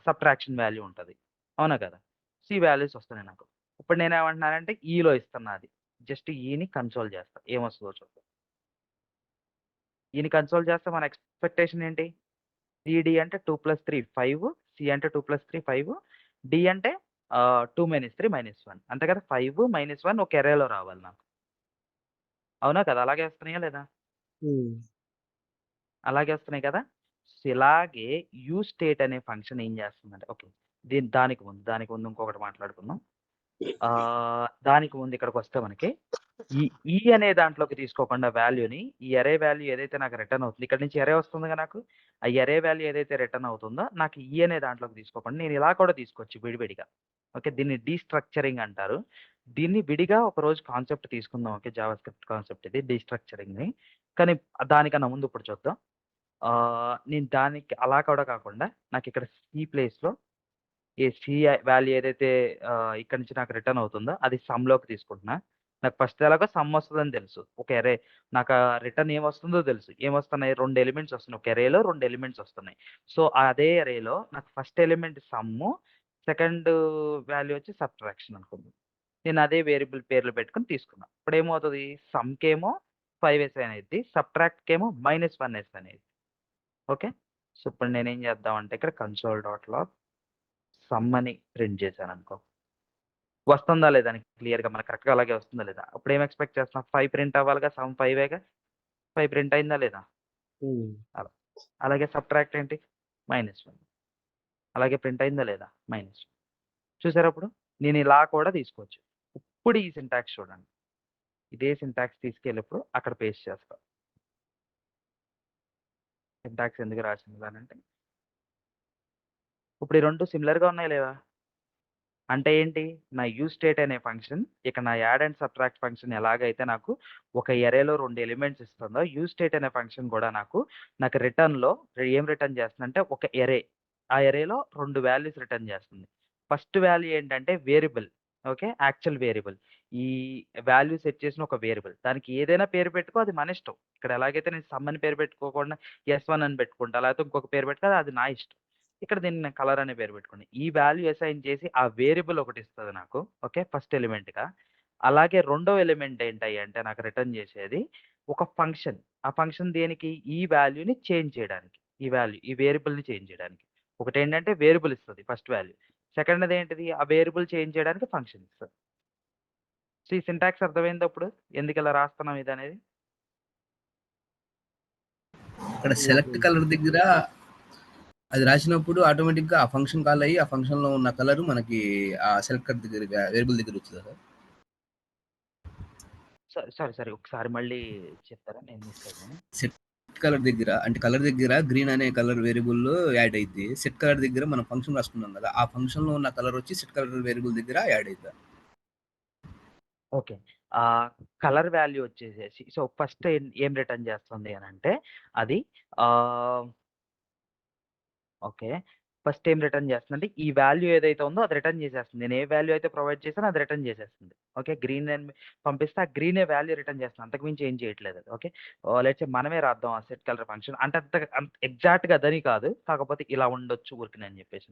సబ్ట్రాక్షన్ వాల్యూ ఉంటది. అవునా కదా? సి వాల్యూస్ వస్తున్నాయి నాకు. ఇప్పుడు నేనేమంటున్నానంటే ఈలో ఇస్తున్నా అది. జస్ట్ ఈని కన్సోల్ చేస్తా. ఏమొస్తదో చూద్దాం. ఈని కన్సోల్ చేస్తే మన ఎక్స్‌పెక్టేషన్ ఏంటి? సిడి అంటే 2+3 5, సి అంటే 2+3 5, డి అంటే 2 - 3 -1 అంతే కదా! 5, -1 ఒక అర్రేలో రావాలి నాకు. అవునా కదా! అలాగే వస్తున్నాయా లేదా? హ్మ్. అలాగే వస్తున్నాయి కదా! ఇలాగే యూస్టేట్ అనే ఫంక్షన్ ఏం చేస్తుందంటే ఓకే. దానికి ముందు ఇంకొకటి మాట్లాడుకుందాం. దానికి ముందు ఇక్కడికొస్తే మనకి ఈ అనే దాంట్లోకి తీసుకోకుండా వాల్యూని ఈ అర్రే వాల్యూ ఏదైతే నాకు రిటర్న్ అవుతుంది. ఇక్కడి నుంచి అర్రే వస్తుందిగా నాకు. ఆ అర్రే వాల్యూ ఏదైతే రిటర్న్ అవుతుందో నాకు ఈ అనే దాంట్లోకి తీసుకోకుండా నేను ఇలా కూడా తీసుకోవచ్చు విడివిడిగా. ఓకే. దీన్ని డీస్ట్రక్చరింగ్ అంటారు. దీన్ని విడిగా ఒకరోజు కాన్సెప్ట్ తీసుకుందాం. ఓకే. జావా స్క్రిప్ట్ కాన్సెప్ట్ ఇది డీస్ట్రక్చరింగ్‌ని. కానీ దానికన్నా ముందు ఇప్పుడు చూద్దాం. నేను దానికి అలా కూడా కాకుండా నాకిక్కడ సి ప్లేస్‌లో ఈ సి వాల్యూ ఏదైతే ఇక్కడి నుంచి నాకు రిటర్న్ అవుతుందో అది సమ్‌లోకి తీసుకుంటున్నా. నాకు ఫస్ట్ ఎలాగో సమ్ వస్తదని తెలుసు. ఒక అరే నాకు రిటర్న్ ఏమొస్తుందో తెలుసు. ఏమొస్తున్నాయి 2 ఎలిమెంట్స్ వస్తున్నాయి. ఒక అరేలో 2 ఎలిమెంట్స్ వస్తున్నాయి. సో, అదే అరేలో నాకు ఫస్ట్ ఎలిమెంట్ సమ్ము, సెకండ్ వాల్యూ వచ్చి సబ్‌ట్రాక్షన్ అనుకుందాం. నేను అదే వేరియబుల్ పేర్లు పెట్టుకొని తీసుకున్నా. ఇప్పుడేమవుతది సమ్‌కేమో 5s అయిద్ది. సబ్‌ట్రాక్ట్‌కేమో -1s అనేది. ఓకే. సో, ఇప్పుడు నేనేం చేద్దామంటే ఇక్కడ కన్సోల్ డాట్ లాగ్ సమ్ అని ప్రింట్ చేశాననుకో. వస్తుందా లేదా నీకు క్లియర్‌గా మనకు కరెక్ట్‌గా అలాగే వస్తుందా లేదా? అప్పుడేం ఎక్స్‌పెక్ట్ చేస్తున్నావు? 5 ప్రింట్ అవ్వాలిగా సమ్ 5ఏగా. 5 ప్రింట్ అయిందా లేదా? హ్మ్. అలా. అలాగే సబ్‌ట్రాక్ట్ ఏంటి? -1 అలాగే ప్రింట్ అయిందా లేదా? -1 చూసారా ఇప్పుడు? నేను ఇలా కూడా తీసుకోవచ్చు. ఇప్పుడు ఈ సింటాక్స్ చూడండి. ఇదే సింటాక్స్ తీసుకెళ్ళిప్పుడు అక్కడ పేస్ట్ చేస్తా. సింటాక్స్ ఎందుకు రాసింది అనంటే ఇప్పుడు ఈ 2 సిమిలర్‌గా ఉన్నాయా లేవా? అంటే ఏంటి? నా యూస్‌స్టేట్ అనే ఫంక్షన్ ఇక నా యాడ్ అండ్ సబ్‌ట్రాక్ట్ ఫంక్షన్ ఎలాగైతే నాకు ఒక అరేలో 2 ఎలిమెంట్స్ ఇస్తుందో, యూస్‌స్టేట్ అనే ఫంక్షన్ కూడా నాకు రిటర్న్‌లో ఏం రిటర్న్ చేస్తుందంటే ఒక అరే. ఆ అరేలో 2 వాల్యూస్ రిటర్న్ చేస్తుంది. ఫస్ట్ వాల్యూ ఏంటంటే వేరియబుల్. ఓకే. Actual variable. ఈ వాల్యూ సెట్ చేసిన ఒక వేరియబుల్. దానికి ఏదైనా పేరు పెట్టుకో అది మన ఇష్టం. ఇక్కడ ఎలాగైతే నేను సమ్ అని పేరు పెట్టుకోకుండా ఎస్1 అని పెట్టుకుంటా. లేకపోతే ఇంకొక పేరు పెడితే అది నా ఇష్టం. ఇక్కడ దీన్ని నేను కలర్ అనే పేరు పెట్టుకున్నా. ఈ వాల్యూ అసైన్ చేసి ఆ వేరియబుల్ ఒకటిస్తది నాకు. ఓకే. ఫస్ట్ ఎలిమెంట్‌గా. అలాగే రెండో ఎలిమెంట్ ఏంటయ్యంటే నాకు రిటర్న్ చేసేది ఒక ఫంక్షన్. ఆ ఫంక్షన్ దేనికి? ఈ వాల్యూని చేంజ్ చేయడానికి. ఈ వేరియబుల్‌ని చేంజ్ చేయడానికి. ఒకటేంటంటే వేరియబుల్ ఇస్తది ఫస్ట్ వాల్యూ. సెకండ్‌దేంటిది? ఆ వేరియబుల్ చేంజ్ చేయడానికి ఫంక్షన్ ఇస్తది. సో, ఈ సింటాక్స్ అర్థమైందా ఇప్పుడు? ఎందుకిలా రాస్తున్నాం ఇదనేది? అక్కడ సెలెక్ట్ కలర్ దగ్గర అది రాసినప్పుడు ఆటోమేటిక్‌గా ఆ ఫంక్షన్ కాల్ అయ్యి, ఆ ఫంక్షన్‌లో ఉన్న కలర్ మనకి ఆ సెలెక్ట్ కలర్ దగ్గర వేరియబుల్ దగ్గర వచ్చేదా సార్? సరే. ఒకసారి మళ్ళీ చెప్తారా? నేను మిస్ అయ్యాను. సెట్ కలర్ దగ్గర అంటే కలర్ దగ్గర గ్రీన్ అనే కలర్ వేరియబుల్ యాడ్ అయిద్ది. సెట్ కలర్ దగ్గర మనం ఫంక్షన్ రాసుకున్నాం కదా! ఆ ఫంక్షన్‌లో ఉన్న కలర్ వచ్చి సెట్ కలర్ వేరియబుల్ దగ్గర యాడ్ అయిద్దా? ఓకే. కలర్ వాల్యూ వచ్చేసేసి సో, ఫస్ట్ ఏం రిటర్న్ చేస్తుంది అనంటే అది ఆహ్, ఓకే. ఫస్ట్ ఏం రిటర్న్ చేస్తుందంటే ఈ వాల్యూ ఏదైతే ఉందో అది రిటర్న్ చేసేస్తుంది. నేను ఏ వాల్యూ అయితే ప్రొవైడ్ చేశానో అది రిటర్న్ చేసేస్తుంది. ఓకే. గ్రీన్ అని పంపిస్తే ఆ గ్రీనే వాల్యూ రిటర్న్ చేస్తుంది. అంతకు మించి ఏం చేయట్లేదు అది. ఓకే. లెట్స్ సే మనమే రాద్దాం ఆ సెట్ కలర్ ఫంక్షన్. అంటే అంత ఎగ్జాక్ట్‌గా అదని కాదు. కాకపోతే ఇలా ఉండొచ్చు ఊరికనే అని చెప్పేసి.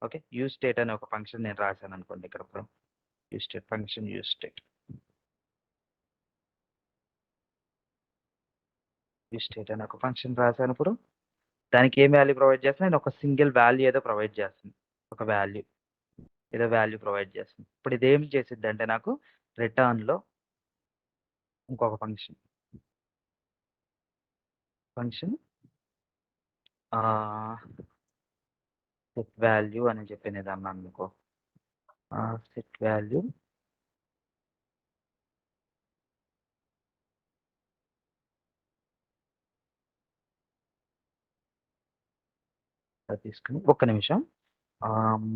ఓకే. యూజ్ స్టేట్ అనే ఒక ఫంక్షన్ నేను రాశాననుకోండి ఇక్కడ ఇప్పుడు. Use state function use state. Use state అనే ఒక ఫంక్షన్ రాశానిప్పుడు. దానికి ఏం వాల్యూ ప్రొవైడ్ చేస్తున్నా? నేను ఒక సింగిల్ వాల్యూ ఏదో ప్రొవైడ్ చేస్తుంది. ఒక వాల్యూ. ఏదో వాల్యూ ప్రొవైడ్ చేస్తుంది. ఇప్పుడు ఇదేం చేసిద్దంటే నాకు రిటర్న్‌లో ఇంకొక ఫంక్షన్ ఆహ్, సెట్ వాల్యూ అని చెప్పి నేనన్నాననుకో. సెట్ వాల్యూ అది తీసుకొని ఒక్క నిమిషం. ఆహ్,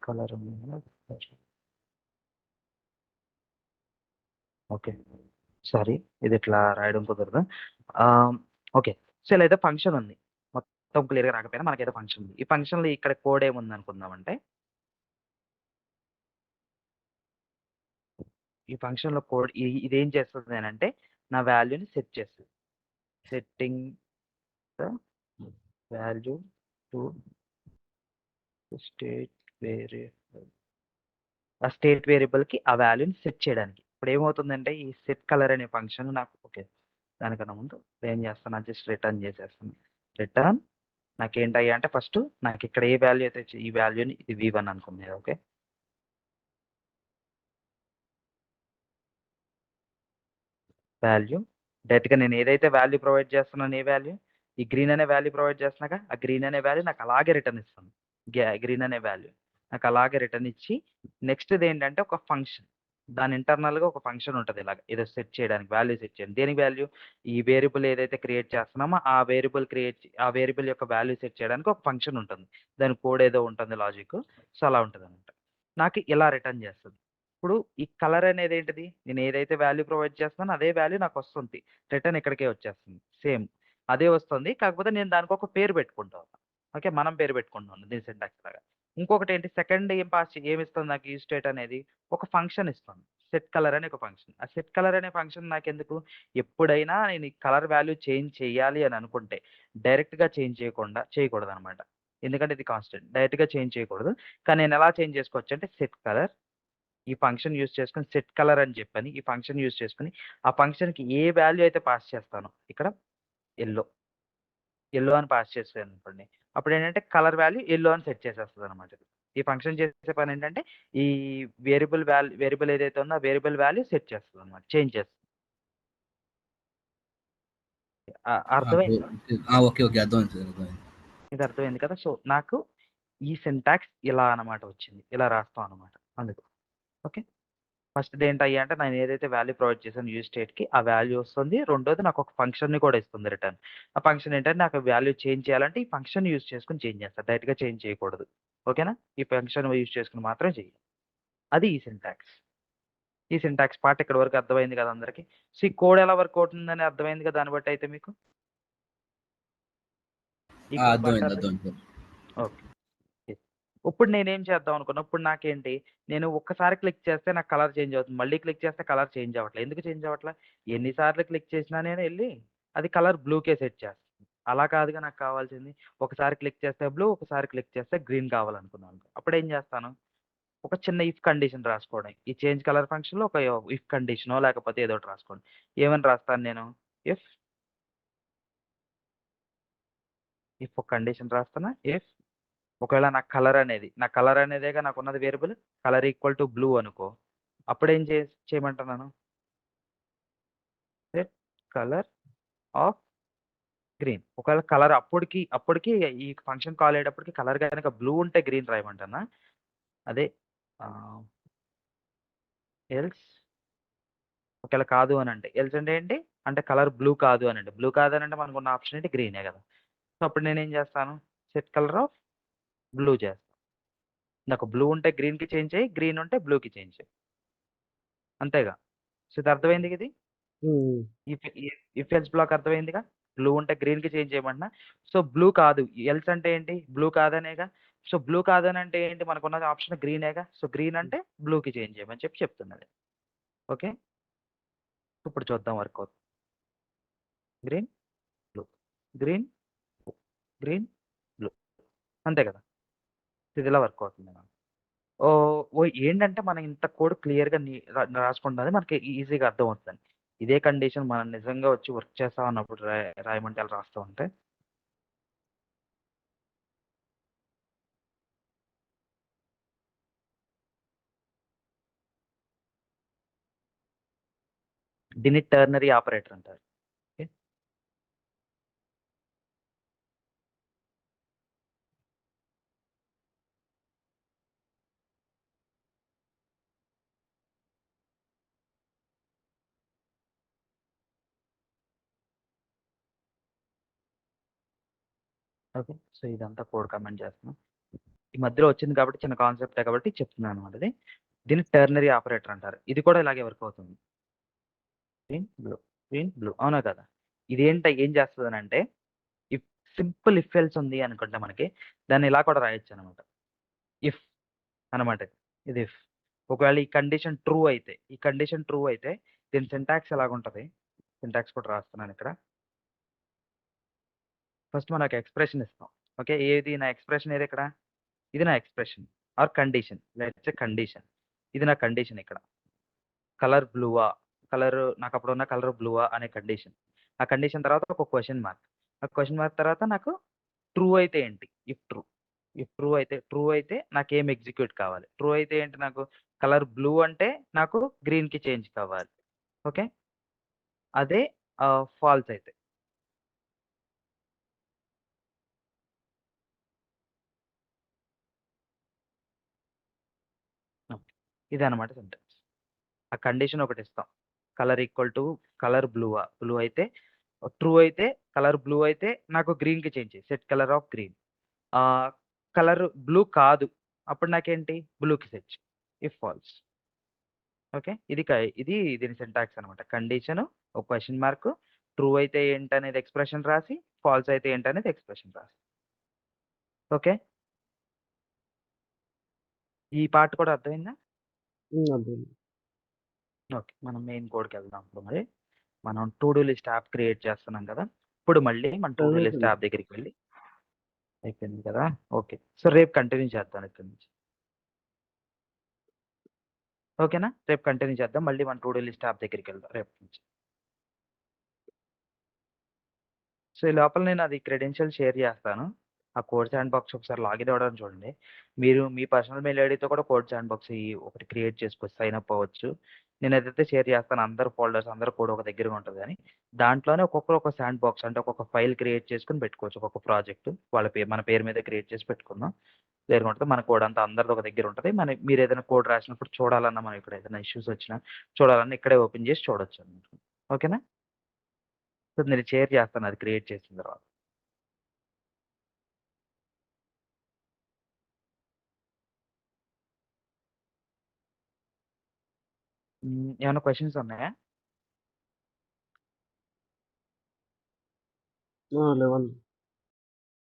కలర్ ఓకే. సారీ. ఇదిట్లా రాయడం కుదరదు. ఆహ్, ఓకే. సో, ఇలా ఏదో ఫంక్షన్ ఉంది. మొత్తం క్లియర్‌గా రాకపోయినా మనకేదో ఫంక్షన్ ఉంది. ఈ ఫంక్షన్‌లో ఇక్కడ కోడ్ ఏముందనుకుందామంటే ఈ ఫంక్షన్‌లో కోడ్ ఇదేం చేస్తది అనంటే, నా వాల్యూని సెట్ చేస్తది. Setting the value to state variable. ఆ స్టేట్ వేరియబుల్‌కి ఆ వాల్యూని సెట్ చేయడానికి. ఇప్పుడేమవుతుందంటే, ఈ సెట్ కలర్ అనే ఫంక్షన్ నాకు ఓకే. దానికన్నా ముందు ఏం చేస్తాను జస్ట్ రిటర్న్ చేసేస్తాను. రిటర్న్ నాకేంటయ్యా అంటే ఫస్టు నాకిక్కడ ఏ వాల్యూ అయితే ఈ వాల్యూని ఇది V1 అనుకుంది. ఓకే. వాల్యూ డైరెక్ట్‌గా నేను ఏదైతే వాల్యూ ప్రొవైడ్ చేస్తున్నానో ఏ వాల్యూ? ఈ గ్రీన్ అనే వాల్యూ ప్రొవైడ్ చేస్తున్నాగా, ఆ గ్రీన్ అనే వాల్యూ నాకు అలాగే రిటర్న్ ఇస్తుంది. గ్రీన్ అనే వాల్యూ. నాకు అలాగే రిటర్న్ ఇచ్చి నెక్స్ట్‌దేంటంటే ఒక ఫంక్షన్. దాని ఇంటర్నల్‌గా ఒక ఫంక్షన్ ఉంటది ఇలాగ. ఏదో సెట్ చేయడానికి, వాల్యూ సెట్ చేయడానికి. దేనికి వాల్యూ? ఈ వేరియబుల్ ఏదైతే క్రియేట్ చేస్తున్నామో ఆ వేరియబుల్ యొక్క వాల్యూ సెట్ చేయడానికి ఒక ఫంక్షన్ ఉంటుంది. దాని కోడ్ ఏదో ఉంటుంది లాజిక్. సో, అలా ఉంటదనమాట. నాకు ఇలా రిటర్న్ చేస్తది. ఇప్పుడు ఈ కలర్ అనేది ఏంటిది? నేను ఏదైతే వాల్యూ ప్రొవైడ్ చేస్తున్నానో అదే వాల్యూ నాకొస్తుంది. రిటర్న్ ఇక్కడికే వచ్చేస్తుంది. సేమ్ అదే వస్తుంది. కాకపోతే నేను దానికొక పేరు పెట్టుకుంటా ఉన్నా. ఓకే. మనం పేరు పెట్టుకుంటున్నాం దీని సింటాక్స్ లాగా. ఇంకొకటేంటి సెకండ్ ఏమిస్తుంది నాకు ఈ స్టేట్ అనేది? ఒక ఫంక్షన్ ఇస్తుంది. సెట్ కలర్ అనే ఒక ఫంక్షన్. ఆ సెట్ కలర్ అనే ఫంక్షన్ నాకెందుకు? ఎప్పుడైనా నేను ఈ కలర్ వాల్యూ చేంజ్ చేయాలి అని అనుకుంటే డైరెక్ట్‌గా చేయకూడదనమాట. ఎందుకంటే ఇది కాన్స్టెంట్. డైరెక్ట్‌గా చేంజ్ చేయకూడదు. కానీ నేను ఎలా చేంజ్ చేసుకోవచ్చంటే సెట్ కలర్ ఈ ఫంక్షన్ యూజ్ చేసుకొని సెట్ కలర్ అని చెప్పని ఈ ఫంక్షన్ యూజ్ చేసుకొని ఆ ఫంక్షన్‌కి ఏ వాల్యూ అయితే పాస్ చేస్తానో ఇక్కడ యెల్లో, యెల్లో అని పాస్ చేశాననుకోండి. అప్పుడేంటంటే కలర్ వాల్యూ యెల్లో అని సెట్ చేసేస్తదనమాట ఇది. ఈ ఫంక్షన్ చేసే పనేంటంటే ఈ వేరియబుల్ ఏదైతే ఉందో ఆ వేరియబుల్ వాల్యూ సెట్ చేస్తదనమాట. చేంజ్ చేస్తది. అర్థమైందా? ఓకే. ఓకే. అర్థమైంది సార్. అర్థమైంది. ఇది అర్థమైంది కదా! సో, నాకు ఈ సింటాక్స్ ఇలా అన్నమాట వచ్చింది. ఇలా రాస్తాం అన్నమాట. అందుకు. ఓకే. ఫస్ట్‌దేంటయ్యా అంటే నేను ఏదైతే వాల్యూ ప్రొవైడ్ చేశానో యూజ్ స్టేట్‌కి ఆ వాల్యూ వస్తుంది. రెండోది నాకొక ఫంక్షన్‌ని కూడా ఇస్తుంది రిటర్న్. ఆ ఫంక్షన్ ఏంటంటే నాకు వాల్యూ చేంజ్ చేయాలంటే ఈ ఫంక్షన్ యూజ్ చేసుకొని చేంజ్ చేస్తా. డైరెక్ట్‌గా చేంజ్ చేయకూడదు. ఓకేనా? ఈ ఫంక్షన్ యూజ్ చేసుకొని మాత్రమే చేయాలి. అది ఈ సింటాక్స్. ఈ సింటాక్స్ పార్ట్ ఇక్కడి వరకు అర్థమైంది కదా అందరికి. సో, ఈ కోడ్ ఎలా వర్క్ అవుతుందని అర్థమైంది కదా దాన్ని బట్టి అయితే మీకు? ఈ కోడ్ పార్ట్ అర్థమైంది. అర్థం అర్థమైంది సార్. ఓకే. ఇప్పుడు నేనేం చేద్దాం అనుకున్నా, ఇప్పుడు నాకేంటి, నేను ఒక్కసారి క్లిక్ చేస్తే నాకు కలర్ చేంజ్ అవుతుంది. మళ్ళీ క్లిక్ చేస్తే కలర్ చేంజ్ అవ్వట్లే. ఎందుకు చేంజ్ అవ్వట్లే? ఎన్ని సార్లు క్లిక్ చేసినా నేను ఎళ్లి అది కలర్ బ్లూకే సెట్ చేస్తుంది. అలా కాదుగా నాకు కావాల్సింది. ఒకసారి క్లిక్ చేస్తే బ్లూ, ఒకసారి క్లిక్ చేస్తే గ్రీన్ కావాలనుకున్నాను. అప్పుడేం చేస్తాను, ఒక చిన్న ఇఫ్ కండిషన్ రాసుకోవడం. ఈ చేంజ్ కలర్ ఫంక్షన్‌లో ఒక ఇఫ్ కండిషనో లేకపోతే ఏదోకటి రాసుకోండి. ఏమని రాస్తాను నేను, ఇఫ్ ఇఫ్ ఒక కండిషన్ రాస్తానా, ఇఫ్ ఒకవేళ నా కలర్ అనేదేగా నాకున్నది variable. Colour equal to blue అనుకో. అప్పుడేం చేయమంటున్నాను? Set colour of green. ఒకవేళ కలర్ అప్పటికి ఈ ఫంక్షన్ కాల్ అయ్యేటప్పటికి కలర్ గనక బ్లూ ఉంటే గ్రీన్ రాయమంటానా? అదే ఆహ్, ఎల్స్ ఒకవేళ కాదు అనంటే. ఎల్స్ అంటే ఏంటి? అంటే కలర్ బ్లూ కాదు అనంటే. బ్లూ కాదనంటే మనకున్న ఆప్షన్ ఏంటి? గ్రీనే గదా! సో, అప్పుడు నేనేం చేస్తాను? సెట్ కలర్ ఆఫ్ బ్లూ చేస్తా. నాకు బ్లూ ఉంటే గ్రీన్‌కి చేంజ్ చెయ్యి. గ్రీన్ ఉంటే బ్లూకి చేంజ్ చెయి. అంతేగా. సో, ఇది అర్థమైందిగా ఇది? హ్మ్. ఇఫ్ ఎల్స్ బ్లాక్ అర్థమైందిగా. బ్లూ ఉంటే గ్రీన్‌కి చేంజ్ చేయమంటున్నా. సో, బ్లూ కాదు. ఎల్స్ అంటే ఏంటి? బ్లూ కాదనేగా. సో, బ్లూ కాదనంటే ఏంటి? మనకున్నది ఆప్షన్ గ్రీనేగా. సో, గ్రీన్ అంటే బ్లూకి చేంజ్ చేయమని చెప్తున్నది. ఓకే. ఇప్పుడు చూద్దాం వర్క్ అవుతుంది. Green, blue, green, green, blue. అంతే కదా! ఇది ఇలా వర్క్ అవుతుంది నాకు. ఏంటంటే మనం ఇంత కోడ్ క్లియర్‌గా రాసుకుంటున్నది మనకి ఈజీగా అర్థమవుతుందండి. ఇదే కండిషన్ మనం నిజంగా వచ్చి వర్క్ చేస్తా ఉన్నప్పుడు రాయమంటే ఎలా రాస్తూ ఉంటే దీన్ని టెర్నరీ ఆపరేటర్ అంటారు. ఓకే. ఓకే. సో, ఇదంతా కోడ్ కమెంట్ చేస్తున్నాం. ఈ మధ్యలో వచ్చింది కాబట్టి చిన్న కాన్సెప్టే కాబట్టి చెప్తున్నానన్నమాట ఇది. దీన్ని టెర్నరీ ఆపరేటర్ అంటారు. ఇది కూడా ఇలాగే వర్క్ అవుతుంది. గ్రీన్, బ్లూ, గ్రీన్, బ్లూ అవునా కదా! ఏం చేస్తదనంటే ఇఫ్ సింపుల్ ఇఫ్ ఎల్స్ ఉంది అనుకుంటే మనకి దాన్ని ఇలా కూడా రాయొచ్చనమాట. ఇఫ్ అనమాట ఇది. ఇది ఇఫ్. ఒకవేళ ఈ కండిషన్ ట్రూ అయితే దీని సింటాక్స్ ఎలాగుంటది? సింటాక్స్ కూడా రాస్తున్నానిక్కడ. ఫస్ట్ మనం ఒక ఎక్స్‌ప్రెషన్ ఇస్తాం. ఓకే. నా ఎక్స్‌ప్రెషన్ ఏదిక్కడ? ఇది నా expression are condition. Let's say condition. ఇది నా కండిషన్ ఇక్కడ. కలర్ బ్లూవా? నాకప్పుడున్న కలర్ బ్లూవా అనే కండిషన్. ఆ కండిషన్ తర్వాత ఒక క్వెషన్ మార్క్. ఆ క్వెషన్ మార్క్ తర్వాత నాకు ట్రూ అయితే ఏంటి? ట్రూ అయితే నాకేం ఎగ్జిక్యూట్ కావాలి? ట్రూ అయితే ఏంటి నాకు? కలర్ బ్లూ అంటే నాకు గ్రీన్‌కి చేంజ్ కావాలి. ఓకే. అదే ఫాల్స్ అయితే. ఓకే. ఇదనమాట సింటాక్స్. ఆ కండిషన్ ఒకటిస్తాం. కలర్ ఈక్వల్ టు కలర్ బ్లూవా? బ్లూ అయితే ట్రూ అయితే కలర్ బ్లూ అయితే నాకు గ్రీన్‌కి చేంజ్ చెయి. Set colour of green. ఆహ్, కలర్ బ్లూ కాదు. అప్పుడు నాకేంటి? బ్లూకి సెట్ చెయి. If false. ఓకే. ఇది దీని సింటాక్స్ అనమాట. కండిషన్, ఒక క్వెషన్ మార్క్, ట్రూ అయితే ఏంటనేది ఎక్స్‌ప్రెషన్ రాసి, ఫాల్స్ అయితే ఏంటనేది ఎక్స్‌ప్రెషన్ రాసి. ఓకే. ఈ పార్ట్ కూడా అర్థమైందా? అర్థమైంది. ఓకే. మనం మెయిన్ కోడ్‌కెళ్దాం ఇప్పుడు మరి. మనం to do list app create చేస్తున్నాం కదా! ఇప్పుడు మళ్ళీ మన టు డూ లిస్ట్ అయిపోయింది. యాప్ దగ్గరికి వెళ్లి అయిపోయింది కదా! ఓకే. సో, రేపు కంటిన్యూ చేద్దాం ఇక్కడి నుంచి. ఓకేనా? రేపు కంటిన్యూ చేద్దాం. మళ్ళీ మన టు డూ లిస్ట్ యాప్ దగ్గరికెళ్దాం రేపటి నుంచి. సో, ఈ లోపల నేను అది క్రెడెన్షియల్ షేర్ చేస్తాను. ఆ కోడ్ శాండ్‌బాక్స్ ఒకసారి లాగిన్ అవ్వడం చూడండి. మీరు మీ పర్సనల్ మెయిల్ ఐడీతో కూడా కోడ్ శాండ్‌బాక్స్ ఒకటి క్రియేట్ చేసుకోవచ్చు. సైన్ అప్ అవ్వచ్చు. నేనదైతే షేర్ చేస్తాను. అందరి ఫోల్డర్స్, అందరి కోడ్ ఒక దగ్గరగా ఉంటది గానీ, దాంట్లోనే ఒక్కొక్కరు ఒక శాండ్‌బాక్స్ అంటే ఒక్కొక్క ఫైల్ క్రియేట్ చేసుకొని పెట్టుకోవచ్చు. ఒక్కొక్క ప్రాజెక్ట్ వాళ్ళ మన పేరు మీద క్రియేట్ చేసి పెట్టుకుందాం. క్లియర్‌గా ఉంటది. మన కోడ్ అంతా అందరిది ఒక దగ్గర ఉంటది. మీరేదైనా కోడ్ రాసినప్పుడు చూడాలన్నా, మనం ఇక్కడ ఏదైనా ఇష్యూస్ వచ్చినా చూడాలన్నా ఇక్కడే ఓపెన్ చేసి చూడొచ్చన్నమాట. ఓకేనా? సో, నేను షేర్ చేస్తాను అది క్రియేట్ చేసిన తర్వాత. ఏమన్నా క్వెషన్స్ ఉన్నాయా? లెవెన్